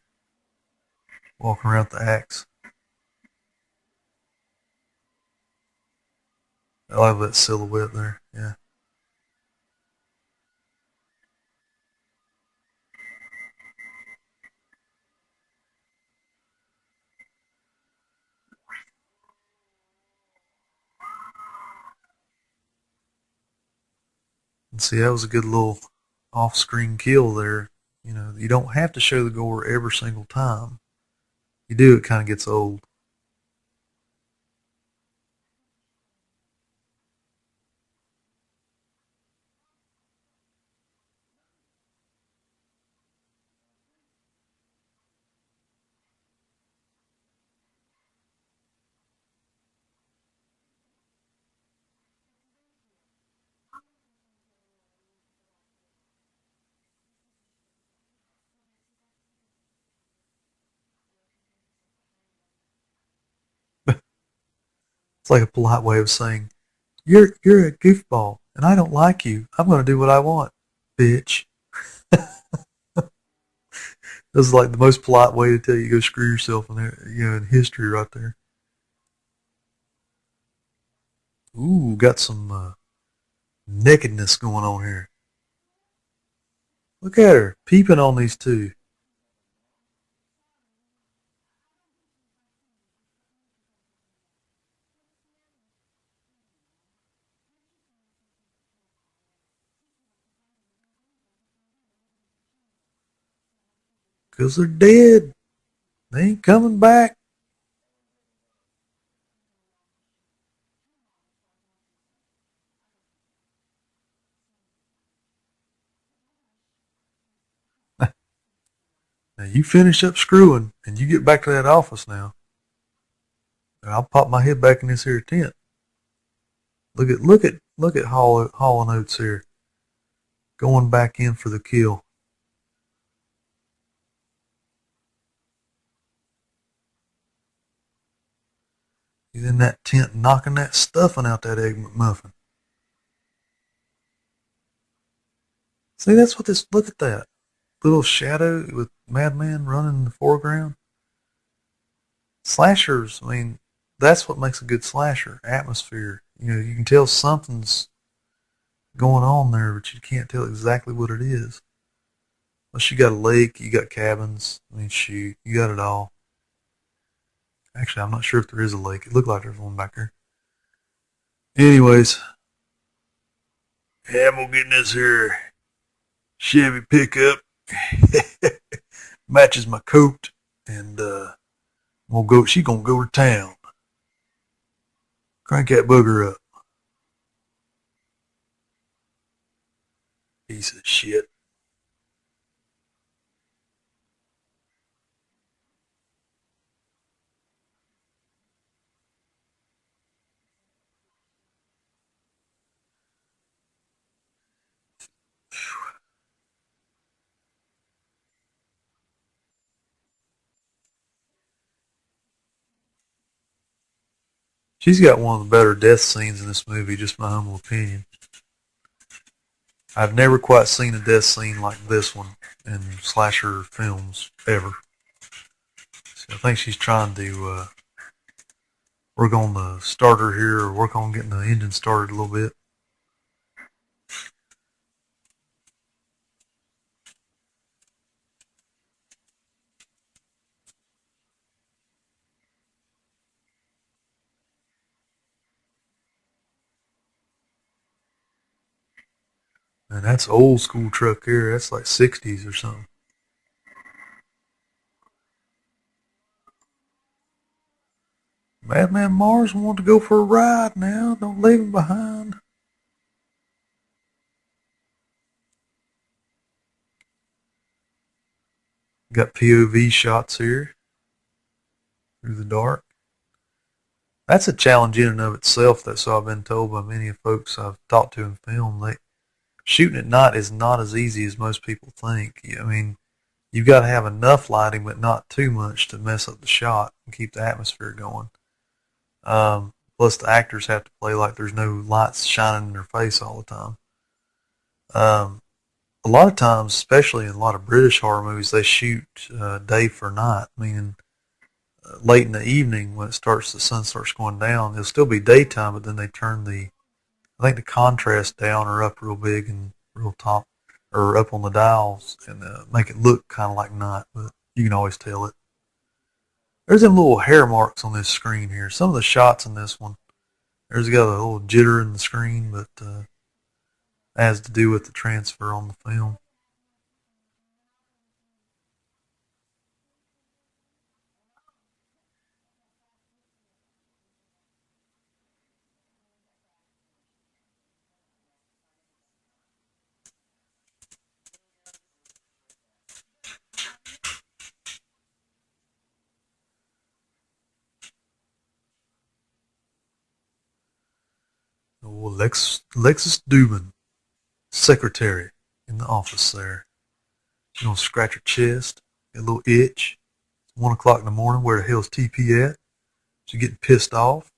walking around with the axe. I love that silhouette there. Yeah. And see, that was a good little off-screen kill there. You don't have to show the gore every single time. You do, it kind of gets old. It's like a polite way of saying, you're a goofball, and I don't like you. I'm going to do what I want, bitch. This is like the most polite way to tell you to go screw yourself in history right there. Ooh, got some nakedness going on here. Look at her peeping on these two. Because they're dead. They ain't coming back. Now you finish up screwing and you get back to that office now. And I'll pop my head back in this here tent. Look at Hall and Oates here. Going back in for the kill. He's in that tent knocking that stuffing out that Egg McMuffin. See, that's what this, look at that. Little shadow with Madman running in the foreground. Slashers, I mean, that's what makes a good slasher. Atmosphere. You know, you can tell something's going on there, but you can't tell exactly what it is. Unless you got a lake, you got cabins. I mean, shoot, you got it all. Actually, I'm not sure if there is a lake. It looked like there's one back there. Anyways, yeah, I'm gonna get in this here Chevy pickup. Matches my coat, and we'll go. She gonna go to town. Crank that booger up. Piece of shit. She's got one of the better death scenes in this movie, just my humble opinion. I've never quite seen a death scene like this one in slasher films ever. So I think she's trying to work on the starter here, or work on getting the engine started a little bit. And that's old school truck here. That's like 60s or something. Madman Marz want to go for a ride now. Don't leave him behind. Got POV shots here through the dark. That's a challenge in and of itself. That's so I've been told by many folks I've talked to in film. Shooting at night is not as easy as most people think. I mean, you've got to have enough lighting, but not too much to mess up the shot and keep the atmosphere going. Plus, the actors have to play like there's no lights shining in their face all the time. A lot of times, especially in a lot of British horror movies, they shoot day for night, meaning late in the evening when the sun starts going down. It'll still be daytime, but then they turn I think the contrast down or up real big and real top, or up on the dials, and make it look kind of like night, but you can always tell it. There's them little hair marks on this screen here. Some of the shots in this one, there's got a little jitter in the screen, but has to do with the transfer on the film. Oh, Lexus Dubin, secretary in the office there. She's gonna scratch her chest, get a little itch. It's 1 o'clock in the morning. Where the hell's TP at? She's getting pissed off.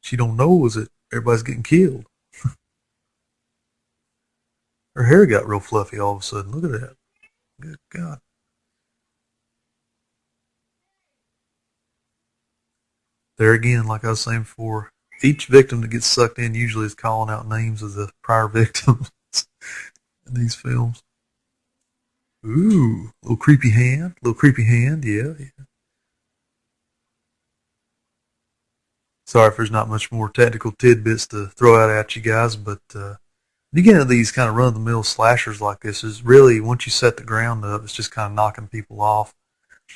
She don't know is that everybody's getting killed. Her hair got real fluffy all of a sudden. Look at that. Good God. There again, like I was saying before, each victim that gets sucked in usually is calling out names of the prior victims in these films. Ooh, little creepy hand, yeah. Sorry if there's not much more technical tidbits to throw out at you guys, but you get into these kind of run-of-the-mill slashers like this is really, once you set the ground up, it's just kind of knocking people off.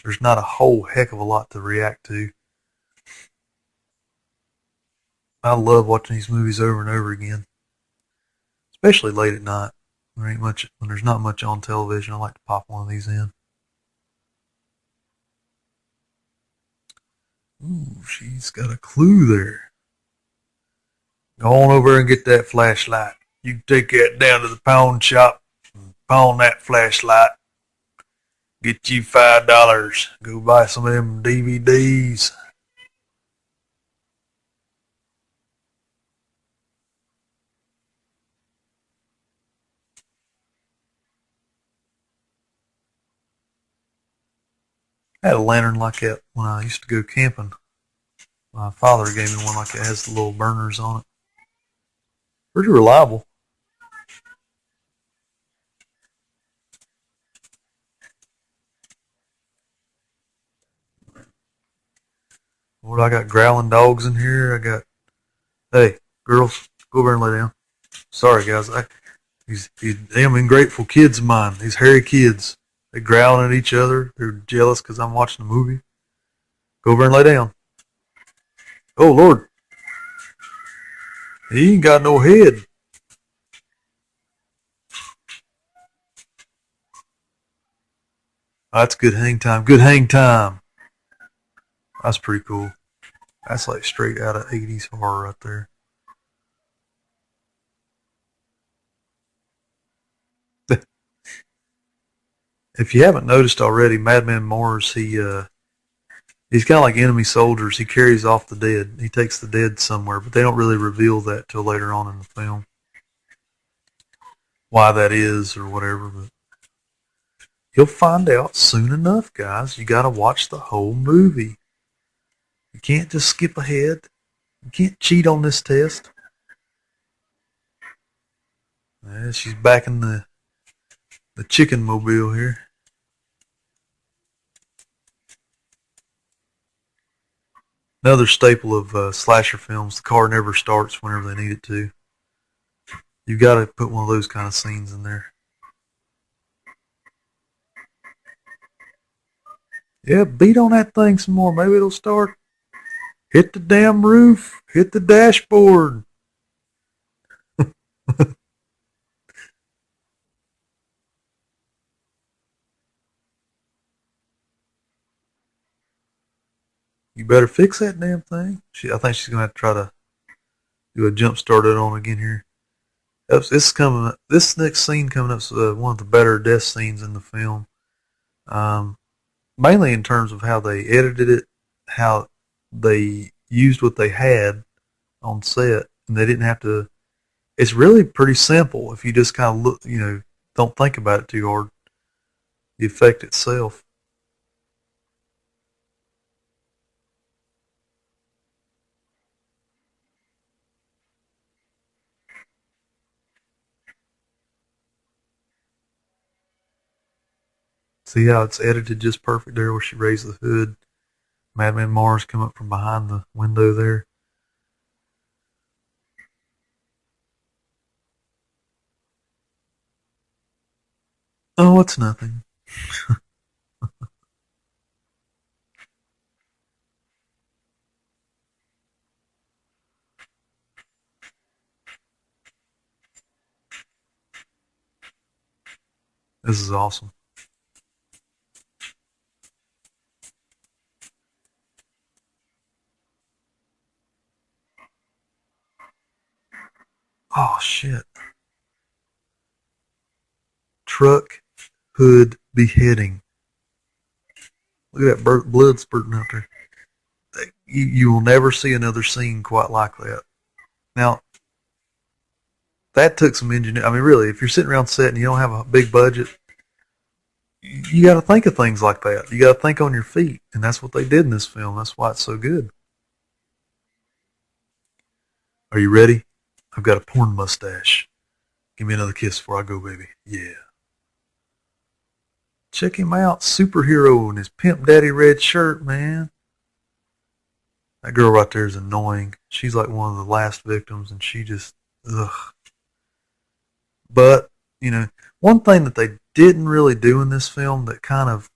there's not a whole heck of a lot to react to. I love watching these movies over and over again, especially late at night. There ain't much when there's not much on television. I like to pop one of these in. Ooh, she's got a clue there. Go on over and get that flashlight. You can take that down to the pawn shop and pawn that flashlight. Get you $5. Go buy some of them DVDs. I had a lantern like that when I used to go camping. My father gave me one like that. It has the little burners on it. Pretty reliable. What I got growling dogs in here. I got, hey, girls, go over and lay down. Sorry, guys. These damn ungrateful kids of mine. These hairy kids. They growling at each other. They're jealous because I'm watching a movie. Go over and lay down. Oh, Lord. He ain't got no head. That's good hang time. Good hang time. That's pretty cool. That's like straight out of 80s horror right there. If you haven't noticed already, Madman Marz, he's kind of like enemy soldiers. He carries off the dead. He takes the dead somewhere, but they don't really reveal that till later on in the film. Why that is or whatever, but you'll find out soon enough, guys. You got to watch the whole movie. You can't just skip ahead. You can't cheat on this test. Yeah, she's back in the chicken mobile here. Another staple of slasher films, the car never starts whenever they need it to. You've got to put one of those kind of scenes in there. Yeah, beat on that thing some more. Maybe it'll start. Hit the damn roof. Hit the dashboard. You better fix that damn thing. I think she's going to have to try to do a jump start it on again here. This next scene coming up is one of the better death scenes in the film. Mainly in terms of how they edited it, how they used what they had on set, and they didn't have to. It's really pretty simple if you just kind of look, don't think about it too hard. The effect itself. See how it's edited just perfect there where she raised the hood. Madman Marz come up from behind the window there. Oh, it's nothing. This is awesome. Oh, shit. Truck hood beheading. Look at that blood spurting out there. You will never see another scene quite like that. Now, that took some engineering. I mean, really, if you're sitting around set and you don't have a big budget, you got to think of things like that. You got to think on your feet, and that's what they did in this film. That's why it's so good. Are you ready? I've got a porn mustache. Give me another kiss before I go, baby. Yeah. Check him out, superhero in his pimp daddy red shirt, man. That girl right there is annoying. She's like one of the last victims, and she just, ugh. But, one thing that they didn't really do in this film that kind of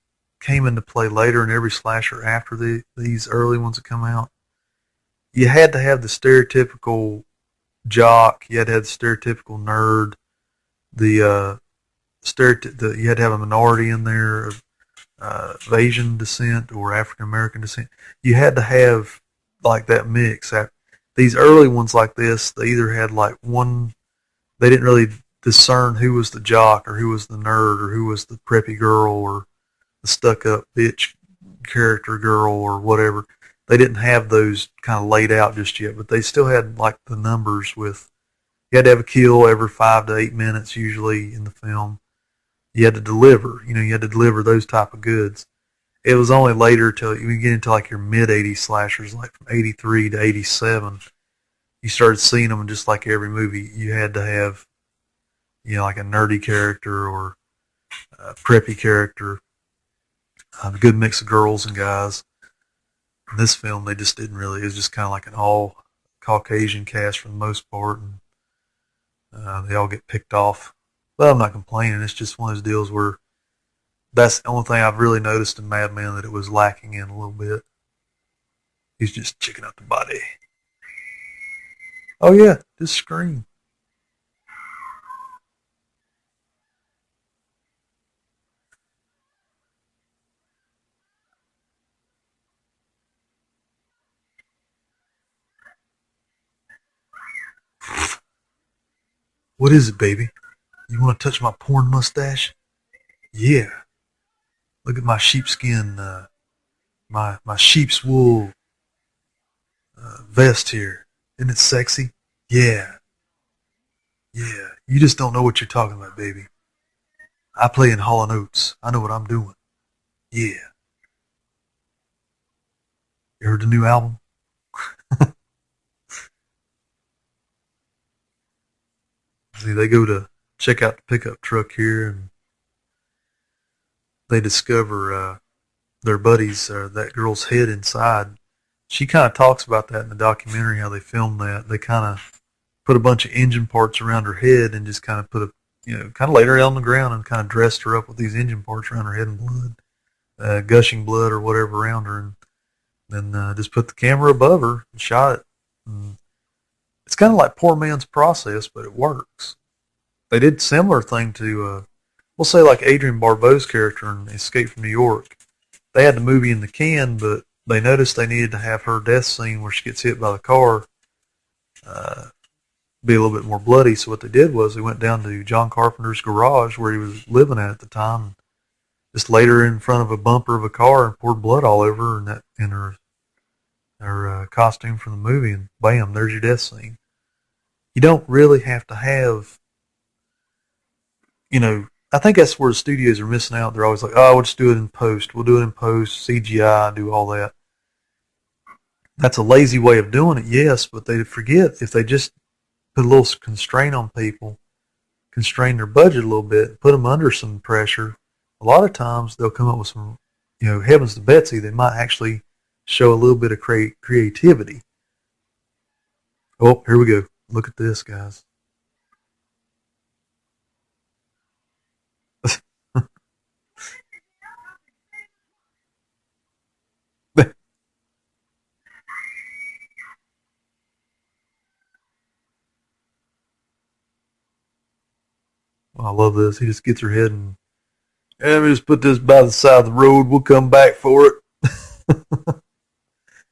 came into play later in every slasher after these early ones that come out. You had to have the stereotypical jock. You had to have the stereotypical nerd. The you had to have a minority in there of Asian descent or African American descent. You had to have like that mix. These early ones like this, they either had like one. They didn't really discern who was the jock or who was the nerd or who was the preppy girl or the stuck-up bitch character girl or whatever. They didn't have those kind of laid out just yet, but they still had like the numbers with. You had to have a kill every 5 to 8 minutes usually in the film. You had to deliver. You had to deliver those type of goods. It was only later till you get into like your mid-'80s slashers, like from '83 to '87. You started seeing them just like every movie. You had to have, like a nerdy character or a preppy character, a good mix of girls and guys. In this film, they just didn't really. It was just kind of like an all Caucasian cast for the most part, and they all get picked off. But I'm not complaining. It's just one of those deals where that's the only thing I've really noticed in Mad Men that it was lacking in a little bit. He's just checking out the body. Oh yeah, just scream. What is it, baby? You want to touch my porn mustache? Yeah. Look at my sheepskin, my sheep's wool vest here. Isn't it sexy? Yeah. Yeah. You just don't know what you're talking about, baby. I play in Hall & Oates. I know what I'm doing. Yeah. You heard the new album? See, they go to check out the pickup truck here, and they discover their buddies, that girl's head inside. She kind of talks about that in the documentary, how they filmed that. They kind of put a bunch of engine parts around her head and just kind of kind of laid her on the ground and kind of dressed her up with these engine parts around her head and blood, gushing blood or whatever around her, and then just put the camera above her and shot it. And it's kind of like poor man's process, but it works. They did similar thing to, we'll say like Adrienne Barbeau's character in Escape from New York. They had the movie in the can, but they noticed they needed to have her death scene where she gets hit by the car be a little bit more bloody. So what they did was they went down to John Carpenter's garage where he was living at the time, and just laid her in front of a bumper of a car and poured blood all over her in her costume from the movie, and bam, there's your death scene. You don't really have to have, I think that's where the studios are missing out. They're always like, oh, we'll just do it in post. We'll do it in post, CGI, do all that. That's a lazy way of doing it, yes, but they forget if they just put a little constraint on people, constrain their budget a little bit, put them under some pressure, a lot of times they'll come up with some, heavens to Betsy, they might actually show a little bit of creativity. Oh, here we go. Look at this, guys. I love this. He just gets her head and, let me just put this by the side of the road. We'll come back for it.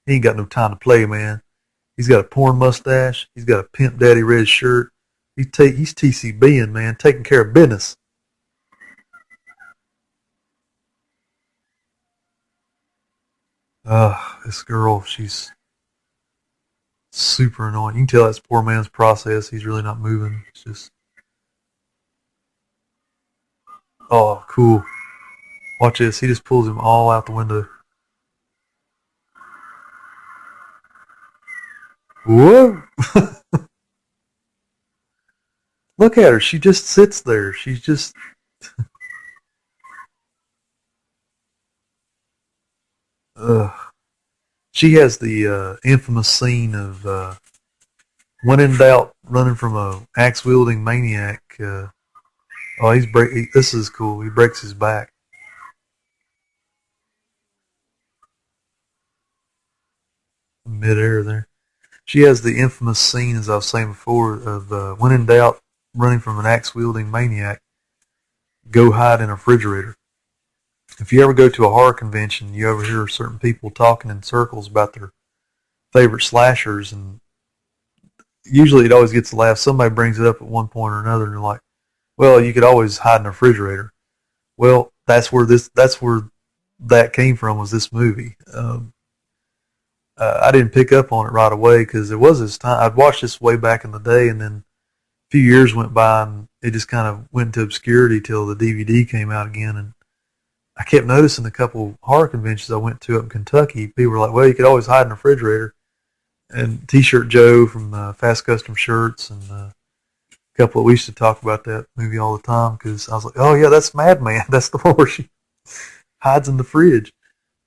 He ain't got no time to play, man. He's got a porn mustache. He's got a pimp daddy red shirt. He's TCBing, man, taking care of business. This girl, she's super annoying. You can tell that's poor man's process. He's really not moving. It's just, oh, cool. Watch this. He just pulls him all out the window. Whoa! Look at her. She just sits there. She's just. Ugh. She has the infamous scene of when in doubt, running from a axe wielding maniac. This is cool. He breaks his back. midair there. She has the infamous scene, as I was saying before, of when in doubt, running from an axe-wielding maniac, go hide in a refrigerator. If you ever go to a horror convention, you ever hear certain people talking in circles about their favorite slashers, and usually it always gets a laugh. Somebody brings it up at one point or another, and they're like, "Well, you could always hide in a refrigerator." Well, that's where that came from, was this movie. I didn't pick up on it right away because it was this time. I'd watched this way back in the day, and then a few years went by, and it just kind of went into obscurity till the DVD came out again. And I kept noticing a couple horror conventions I went to up in Kentucky, people were like, "Well, you could always hide in a refrigerator." And T-Shirt Joe from Fast Custom Shirts, and a couple of, we used to talk about that movie all the time because I was like, "Oh yeah, that's Madman. That's the one where she hides in the fridge."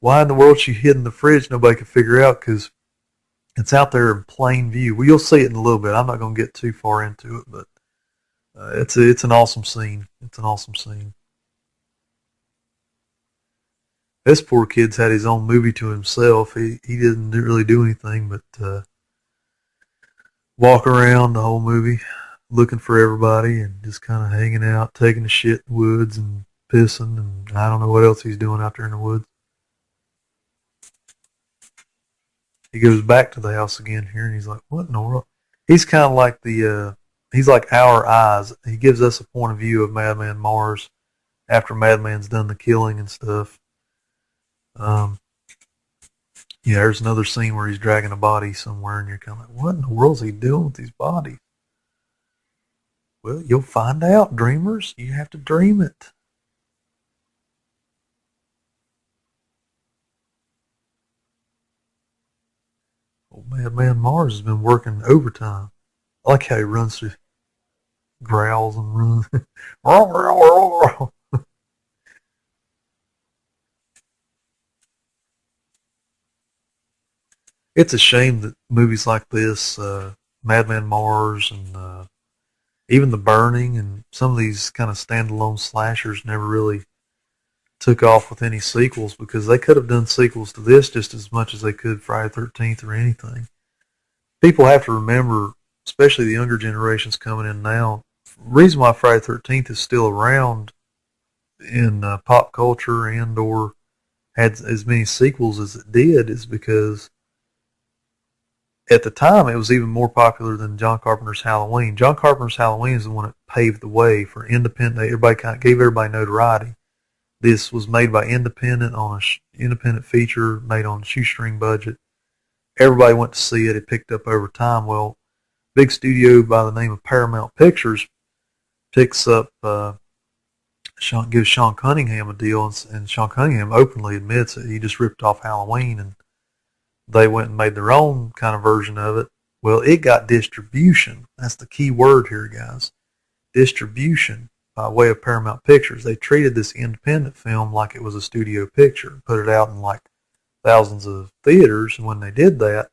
Why in the world she hid in the fridge, nobody could figure out, because it's out there in plain view. Well, you'll see it in a little bit. I'm not going to get too far into it, but it's an awesome scene. It's an awesome scene. This poor kid's had his own movie to himself. He didn't really do anything but walk around the whole movie looking for everybody and just kind of hanging out, taking a shit in the woods and pissing, and I don't know what else he's doing out there in the woods. He goes back to the house again here, and he's like, "What in the world?" He's kind of like he's like our eyes. He gives us a point of view of Madman Marz after Madman's done the killing and stuff. Yeah, there's another scene where he's dragging a body somewhere, and you're kind of like, "What in the world is he doing with these bodies?" Well, you'll find out, dreamers. You have to dream it. Old Madman Marz has been working overtime. I like how he runs through, growls and runs. It's a shame that movies like this, Madman Marz, and even The Burning, and some of these kind of standalone slashers never really took off with any sequels, because they could have done sequels to this just as much as they could Friday the 13th or anything. People have to remember, especially the younger generations coming in now, the reason why Friday the 13th is still around in pop culture and or had as many sequels as it did is because at the time it was even more popular than John Carpenter's Halloween. John Carpenter's Halloween is the one that paved the way for independent. Everybody kind of gave everybody notoriety. This was made by independent on a independent feature made on a shoestring budget. Everybody went to see it. It picked up over time. Well, big studio by the name of Paramount Pictures picks up, gives Sean Cunningham a deal, and Sean Cunningham openly admits that he just ripped off Halloween, and they went and made their own kind of version of it. Well, it got distribution. That's the key word here, guys. Distribution by way of Paramount Pictures. They treated this independent film like it was a studio picture, put it out in like thousands of theaters, and when they did that,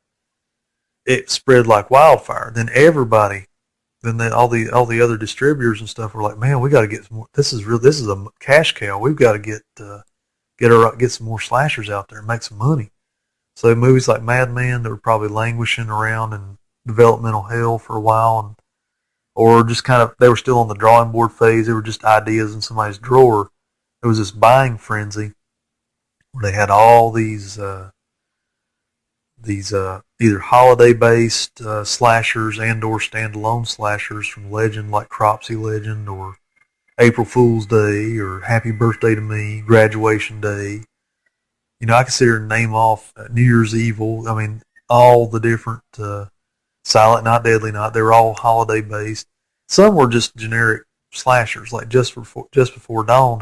it spread like wildfire. Then everybody, all the other distributors and stuff were like, "Man, we got to get some more. This is real. This is a cash cow. We've got to get some more slashers out there and make some money." So movies like Madman that were probably languishing around in developmental hell for a while, or just kind of, they were still on the drawing board phase. They were just ideas in somebody's drawer. There was this buying frenzy where they had all these either holiday-based slashers and or standalone slashers from Legend, like Cropsey Legend, or April Fool's Day, or Happy Birthday to Me, Graduation Day. You know, I can sit here and name off New Year's Evil. I mean, all the different Silent Night, Deadly Night. They were all holiday-based. Some were just generic slashers, like Just Before Dawn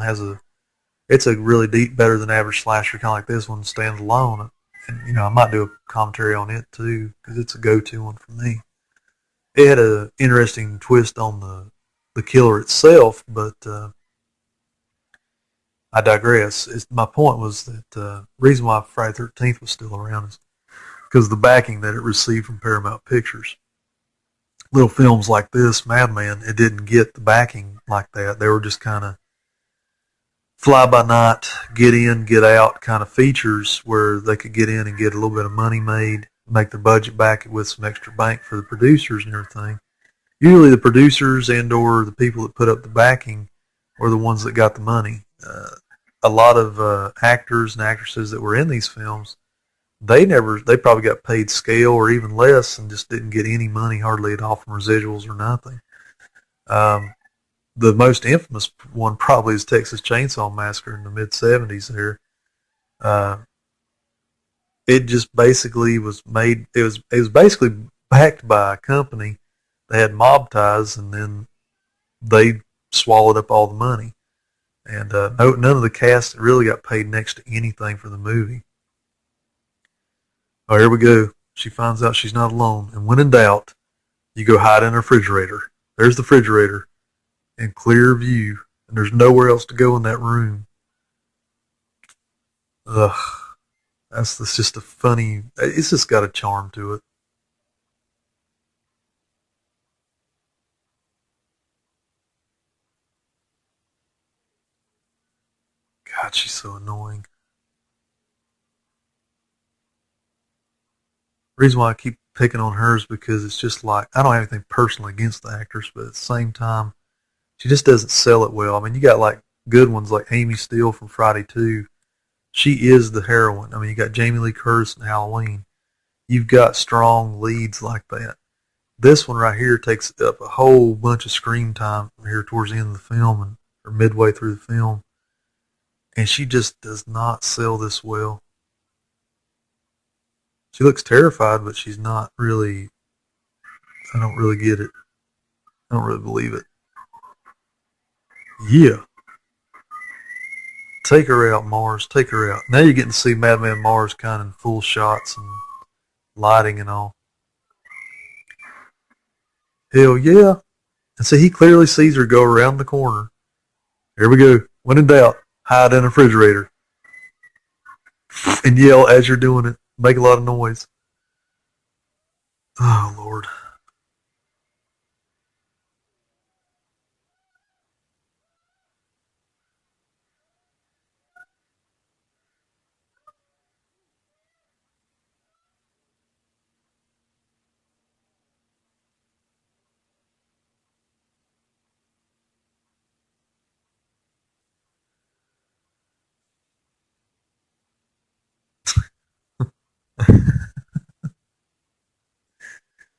it's a really deep, better than average slasher, kind of like this one, stands alone. And, you know, I might do a commentary on it too, because it's a go-to one for me. It had an interesting twist on the killer itself, but I digress. My point was that the reason why Friday the 13th was still around is because of the backing that it received from Paramount Pictures. Little films like this, Madman, it didn't get the backing like that. They were just kind of fly-by-night, get in, get out kind of features where they could get in and get a little bit of money made, make their budget back with some extra bank for the producers and everything. Usually the producers and or the people that put up the backing were the ones that got the money. A lot of actors and actresses that were in these films, they probably got paid scale or even less and just didn't get any money hardly at all from residuals or nothing. Um, the most infamous one probably is Texas Chainsaw Massacre in the mid '70s. There, uh, it just basically was made. It was basically backed by a company. They had mob ties, and then they swallowed up all the money. And none of the cast really got paid next to anything for the movie. Oh, here we go. She finds out she's not alone, and when in doubt, you go hide in a refrigerator. There's the refrigerator in clear view, and there's nowhere else to go in that room. Ugh, that's just a funny. It's just got a charm to it. God, she's so annoying. The reason why I keep picking on her is because it's just like I don't have anything personal against the actress, but at the same time, she just doesn't sell it well. I mean, you got like good ones like Amy Steele from Friday 2. She is the heroine. I mean, you got Jamie Lee Curtis in Halloween. You've got strong leads like that. This one right here takes up a whole bunch of screen time here towards the end of the film and or midway through the film, and she just does not sell this well. She looks terrified, but she's not really. I don't really get it. I don't really believe it. Yeah, take her out, Mars. Take her out. Now you're getting to see Madman Mars kind of in full shots and lighting and all. Hell yeah. And so he clearly sees her go around the corner. Here we go. When in doubt, hide in a refrigerator and yell as you're doing it. Make a lot of noise. Oh, Lord.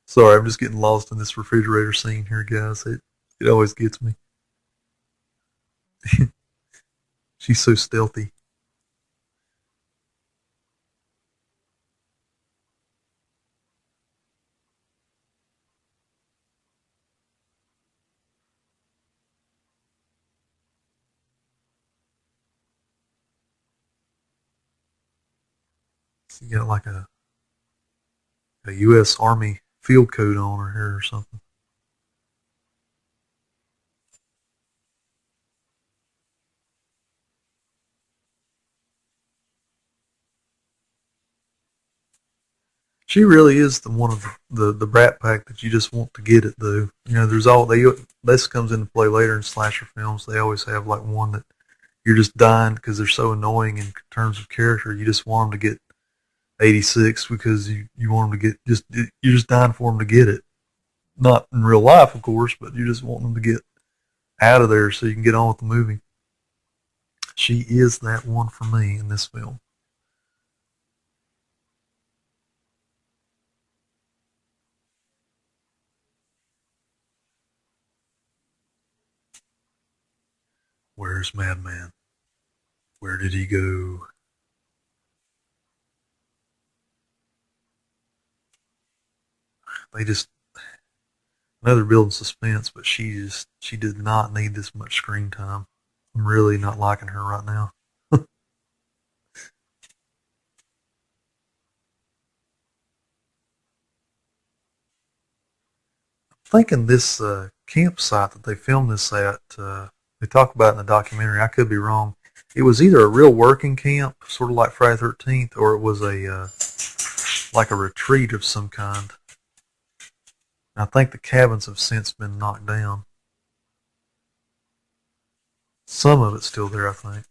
Sorry, I'm just getting lost in this refrigerator scene here, guys. It always gets me. She's so stealthy. She got like a U.S. Army field coat on her hair or something. She really is the one of the Brat Pack that you just want to get it though. You know, there's all they this comes into play later in slasher films. They always have like one that you're just dying because they're so annoying in terms of character. You just want them to get 86 because you want them to get just you're just dying for them to get it. Not in real life, of course, but you just want them to get out of there so you can get on with the movie. She is that one for me in this film. Where's Madman? Where did he go? They just another building suspense, but she did not need this much screen time. I'm really not liking her right now. Thinking this campsite that they filmed this at, they talk about in the documentary. I could be wrong. It was either a real working camp, sort of like Friday 13th, or it was a like a retreat of some kind. I think the cabins have since been knocked down. Some of it's still there, I think.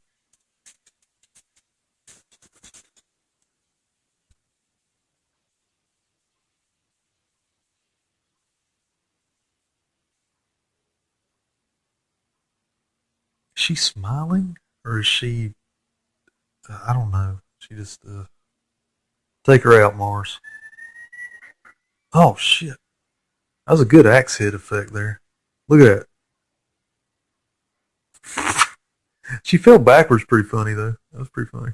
she smiling or is she? I don't know. She just take her out, Mars. Oh shit! That was a good axe hit effect there. Look at that. She fell backwards pretty funny though. That was pretty funny.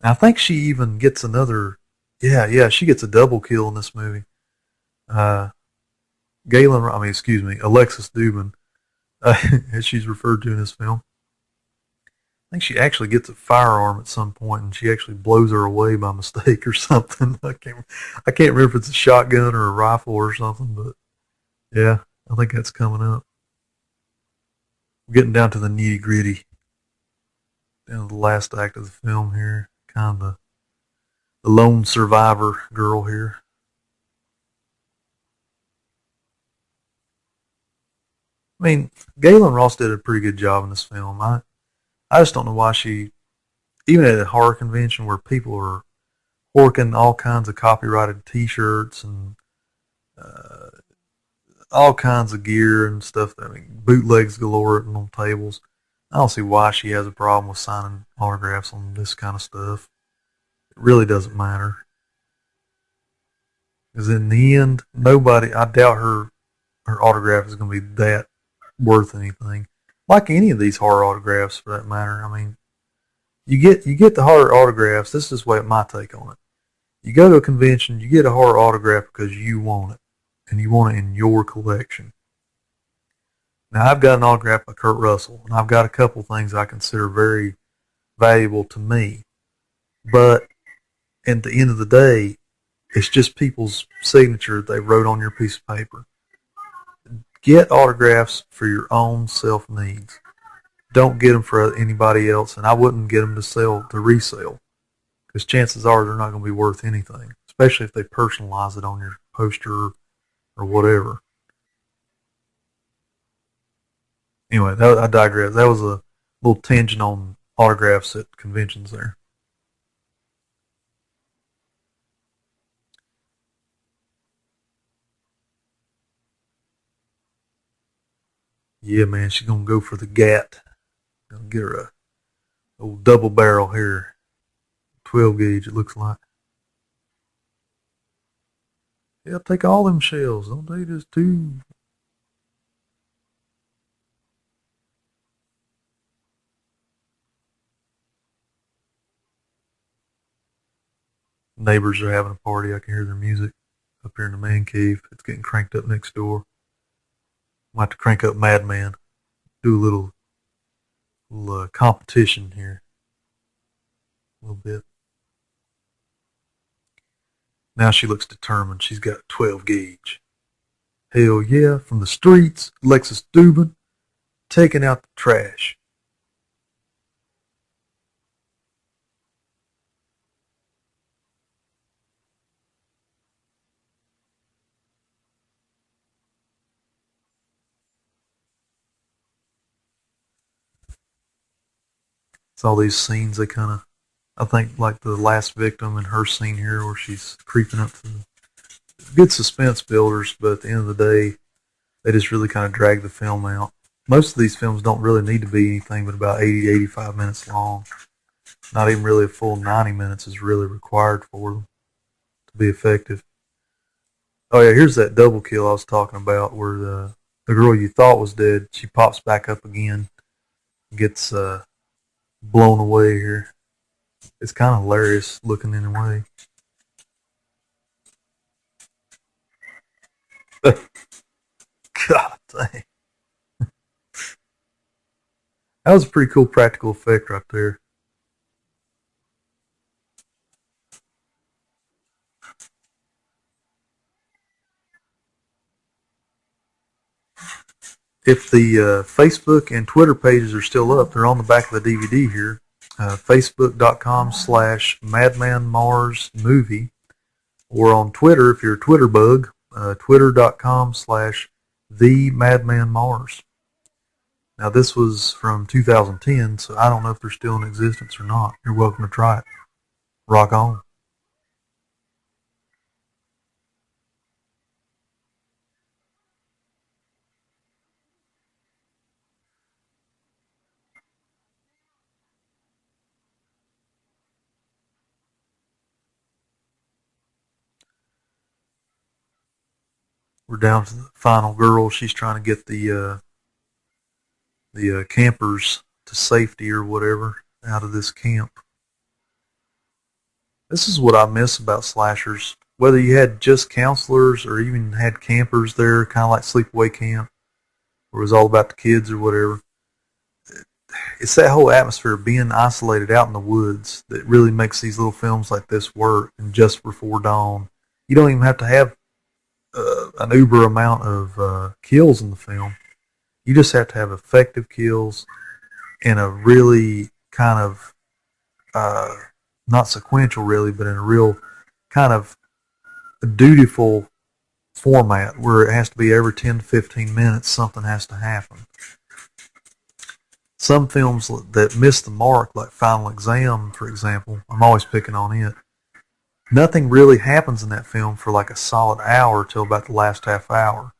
I think she even gets another. Yeah, she gets a double kill in this movie. Uh, excuse me, Alexis Dubin, as she's referred to in this film. I think she actually gets a firearm at some point, and she actually blows her away by mistake or something. I can't remember if it's a shotgun or a rifle or something, but yeah, I think that's coming up. We're getting down to the nitty gritty, down to the last act of the film here. Kind of the lone survivor girl here. I mean, Galen Ross did a pretty good job in this film. I just don't know why she, even at a horror convention where people are horking all kinds of copyrighted T-shirts and uh, all kinds of gear and stuff. I mean, bootlegs galore on tables. I don't see why she has a problem with signing autographs on this kind of stuff. It really doesn't matter. Because in the end, nobody, I doubt her autograph is going to be that worth anything. Like any of these horror autographs, for that matter. I mean, you get the horror autographs. This is my take on it. You go to a convention, you get a horror autograph because you want it, and you want it in your collection. Now, I've got an autograph by Kurt Russell, and I've got a couple things I consider very valuable to me. But at the end of the day, it's just people's signature they wrote on your piece of paper. Get autographs for your own self needs. Don't get them for anybody else, and I wouldn't get them to resell, because chances are they're not going to be worth anything, especially if they personalize it on your poster or whatever. Anyway, I digress. That was a little tangent on autographs at conventions there. Yeah, man, she's gonna go for the gat. Gonna get her a old double barrel here, 12 gauge. It looks like. Yeah, take all them shells. Don't they just two? Neighbors are having a party. I can hear their music up here in the man cave. It's getting cranked up next door. Might have to crank up Madman. Do a little competition here, a little bit. Now she looks determined. She's got 12 gauge. Hell yeah, from the streets, Lexus Dubin, taking out the trash. It's all these scenes they kind of, I think like the last victim and her scene here where she's creeping up to the good suspense builders, but at the end of the day, they just really kind of drag the film out. Most of these films don't really need to be anything but about 80 to 85 minutes long. Not even really a full 90 minutes is really required for them to be effective. Oh yeah, here's that double kill I was talking about where the girl you thought was dead, she pops back up again, gets blown away here. It's kind of hilarious looking in a way. God dang. That was a pretty cool practical effect right there. If the Facebook and Twitter pages are still up, they're on the back of the DVD here. Facebook.com/Madman Mars movie, or on Twitter if you're a Twitter bug, Twitter.com/The Madman Mars. Now this was from 2010, so I don't know if they're still in existence or not. You're welcome to try it. Rock on. We're down to the final girl. She's trying to get the campers to safety or whatever out of this camp. This is what I miss about slashers. Whether you had just counselors or even had campers there, kind of like Sleepaway Camp, where it was all about the kids or whatever. It's that whole atmosphere of being isolated out in the woods that really makes these little films like this work. And Just Before Dawn, you don't even have to have an uber amount of kills in the film. You just have to have effective kills in a really kind of not sequential really, but in a real kind of dutiful format where it has to be every 10 to 15 minutes something has to happen. Some films that miss the mark, like Final Exam, for example, I'm always picking on it. Nothing really happens in that film for like a solid hour till about the last half hour.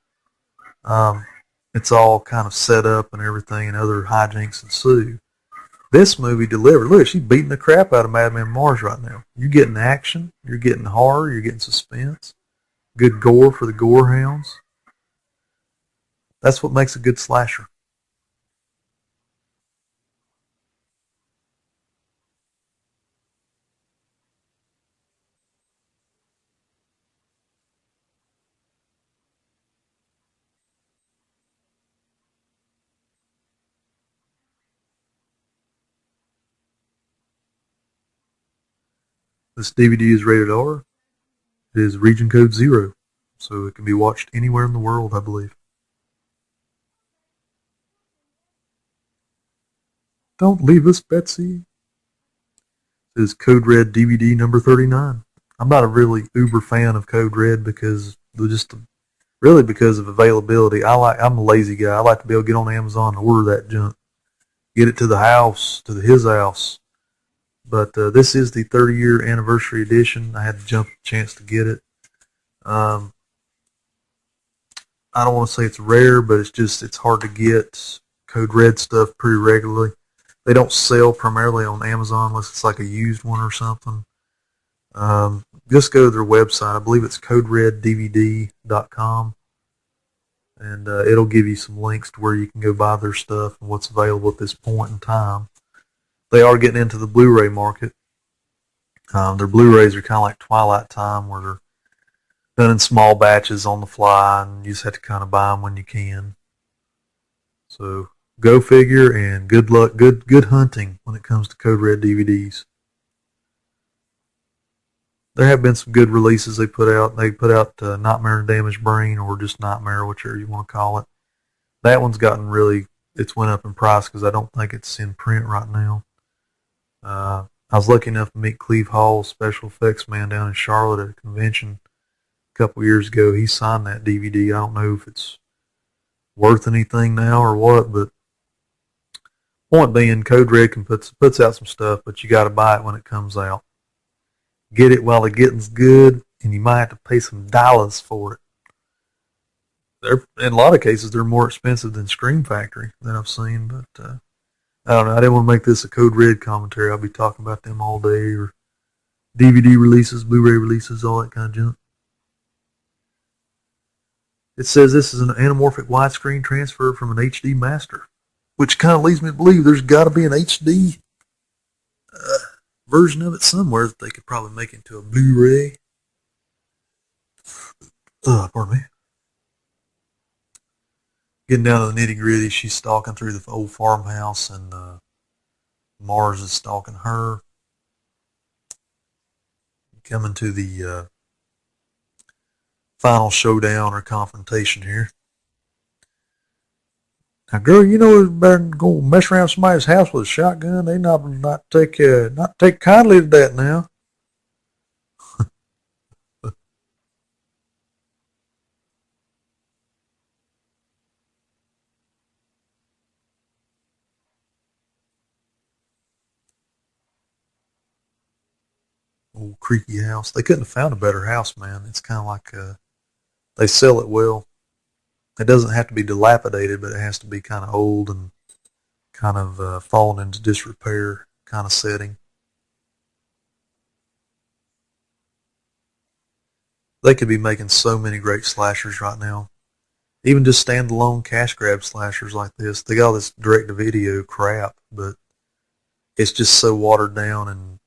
It's all kind of set up and everything, and other hijinks ensue. This movie delivered. Look, she's beating the crap out of Madman Marz right now. You're getting action, you're getting horror, you're getting suspense, good gore for the gore hounds. That's what makes a good slasher. This DVD is rated R. It is region code 0, so it can be watched anywhere in the world, I believe. Don't leave us, Betsy. It is Code Red DVD number 39. I'm not a really uber fan of Code Red because just really because of availability. I'm a lazy guy. I like to be able to get on Amazon and order that junk, get it to the house, to his house. But this is the 30-year anniversary edition. I had to jump the chance to get it. I don't want to say it's rare, but it's hard to get Code Red stuff pretty regularly. They don't sell primarily on Amazon unless it's like a used one or something. Just go to their website. I believe it's codereddvd.com, and it'll give you some links to where you can go buy their stuff and what's available at this point in time. They are getting into the Blu-ray market. Their Blu-rays are kind of like Twilight Time, where they're done in small batches on the fly, and you just have to kind of buy them when you can. So go figure, and good luck, good hunting when it comes to Code Red DVDs. There have been some good releases they put out. They put out Nightmare and Damaged Brain, or just Nightmare, whichever you want to call it. That one's gotten it's went up in price because I don't think it's in print right now. I was lucky enough to meet Cleve Hall, special effects man down in Charlotte at a convention a couple years ago. He signed that DVD. I don't know if it's worth anything now or what, but point being, Code Red puts out some stuff, but you got to buy it when it comes out. Get it while the getting's good, and you might have to pay some dollars for it. In a lot of cases, they're more expensive than Scream Factory that I've seen, but I don't know. I didn't want to make this a Code Red commentary. I'll be talking about them all day, or DVD releases, Blu-ray releases, all that kind of junk. It says this is an anamorphic widescreen transfer from an HD master, which kind of leads me to believe there's got to be an HD version of it somewhere that they could probably make into a Blu-ray. Pardon me. Getting down to the nitty-gritty, she's stalking through the old farmhouse, and Marz is stalking her. Coming to the final showdown or confrontation here. Now, girl, you know it's better than go mess around somebody's house with a shotgun. They not take kindly to that now. Old creaky house. They couldn't have found a better house, man. It's kind of like they sell it well. It doesn't have to be dilapidated, but it has to be kind of old and kind of fallen into disrepair kind of setting. They could be making so many great slashers right now. Even just standalone cash grab slashers like this. They got all this direct-to-video crap, but it's just so watered down. And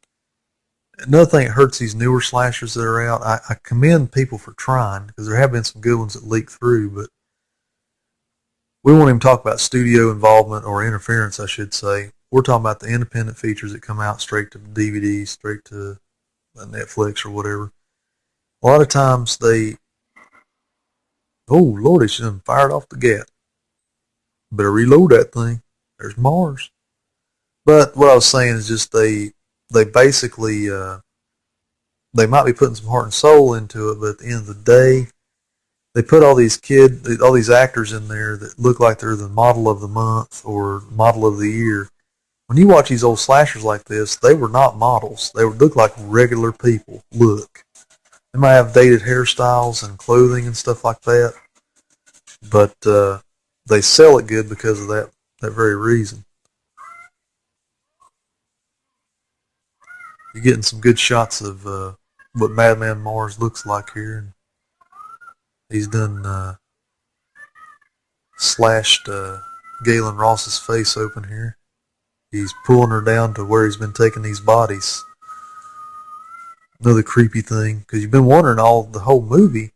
another thing that hurts these newer slashers that are out, I commend people for trying, because there have been some good ones that leak through, but we won't even talk about studio involvement or interference, I should say. We're talking about the independent features that come out straight to DVD, straight to Netflix or whatever. A lot of times they, oh Lord, she done fired off the gat. Better reload that thing. There's Mars. But what I was saying is just they basically they might be putting some heart and soul into it, but at the end of the day, they put all these actors in there that look like they're the model of the month or model of the year. When you watch these old slashers like this, they were not models. They would look like regular people. Look. They might have dated hairstyles and clothing and stuff like that, but they sell it good because of that very reason. You're getting some good shots of what Madman Marz looks like here. He's done slashed Galen Ross's face open here. He's pulling her down to where he's been taking these bodies. Another creepy thing, because you've been wondering the whole movie,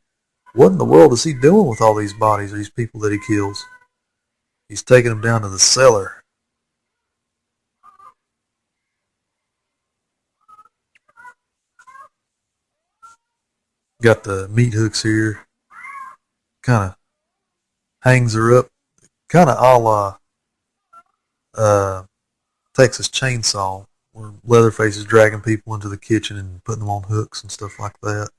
what in the world is he doing with all these bodies, these people that he kills? He's taking them down to the cellar. Got the meat hooks here. Kind of hangs her up. Kind of a la Texas Chainsaw, where Leatherface is dragging people into the kitchen and putting them on hooks and stuff like that.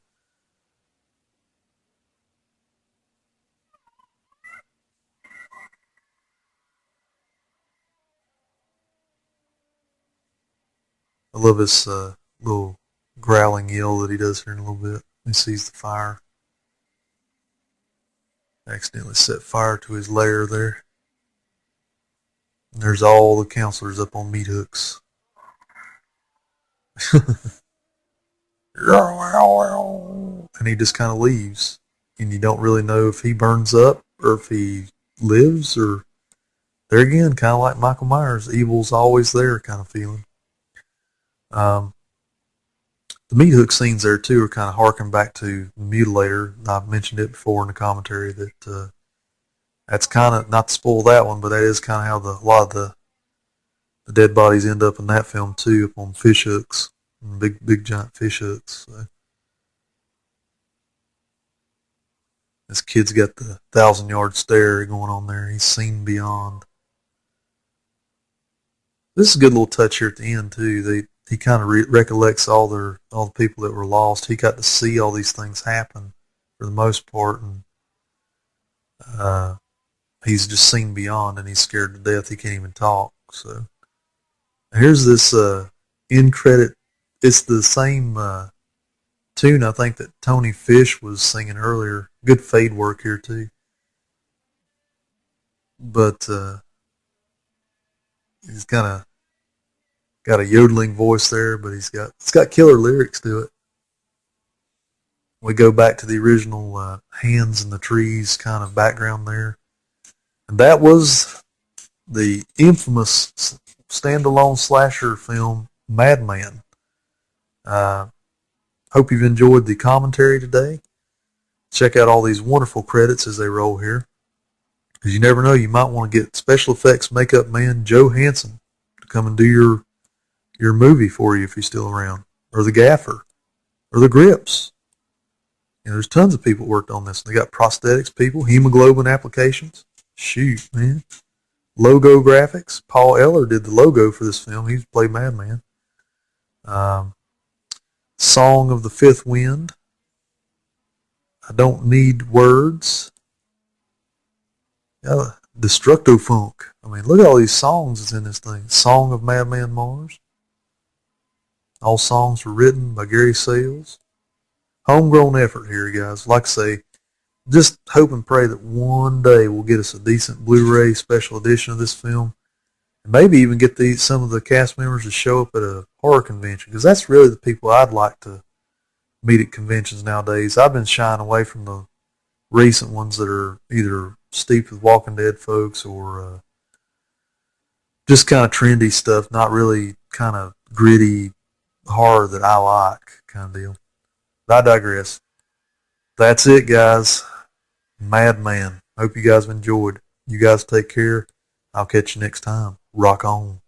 I love his little growling yell that he does here in a little bit. He sees the fire. Accidentally set fire to his lair there. And there's all the counselors up on meat hooks. And he just kind of leaves. And you don't really know if he burns up or if he lives, or there again, kind of like Michael Myers, evil's always there kind of feeling. The meat hook scenes there too are kind of harking back to Mutilator. I've mentioned it before in the commentary that that's kind of, not to spoil that one, but that is kind of how a lot of the dead bodies end up in that film too, up on fish hooks, big giant fish hooks. So this kid's got the 1,000-yard stare going on there. He's seen beyond. This is a good little touch here at the end too. He kind of recollects all the people that were lost. He got to see all these things happen for the most part, and he's just seen beyond, and he's scared to death. He can't even talk. So here's this end credit. It's the same tune I think that Tony Fish was singing earlier. Good fade work here too. But he's kind of got a yodeling voice there, but it's got killer lyrics to it. We go back to the original hands in the trees kind of background there. And that was the infamous standalone slasher film, Madman. Hope you've enjoyed the commentary today. Check out all these wonderful credits as they roll here. Because you never know, you might want to get special effects makeup man Joe Hansen to come and do your movie for you if he's still around. Or the gaffer. Or the grips. You know, there's tons of people worked on this. They got prosthetics people, hemoglobin applications. Shoot, man. Logo graphics. Paul Eller did the logo for this film. He played Madman. Song of the Fifth Wind. I Don't Need Words. Destructo Funk. I mean, look at all these songs that's in this thing. Song of Madman Marz. All songs were written by Gary Sales. Homegrown effort here, guys. Like I say, just hope and pray that one day we'll get us a decent Blu-ray special edition of this film. And maybe even get some of the cast members to show up at a horror convention. Because that's really the people I'd like to meet at conventions nowadays. I've been shying away from the recent ones that are either steeped with Walking Dead folks or just kind of trendy stuff, not really kind of gritty horror that I like kind of deal. But I digress. That's it, guys. Madman. Hope you guys have enjoyed. You guys take care. I'll catch you next time. Rock on.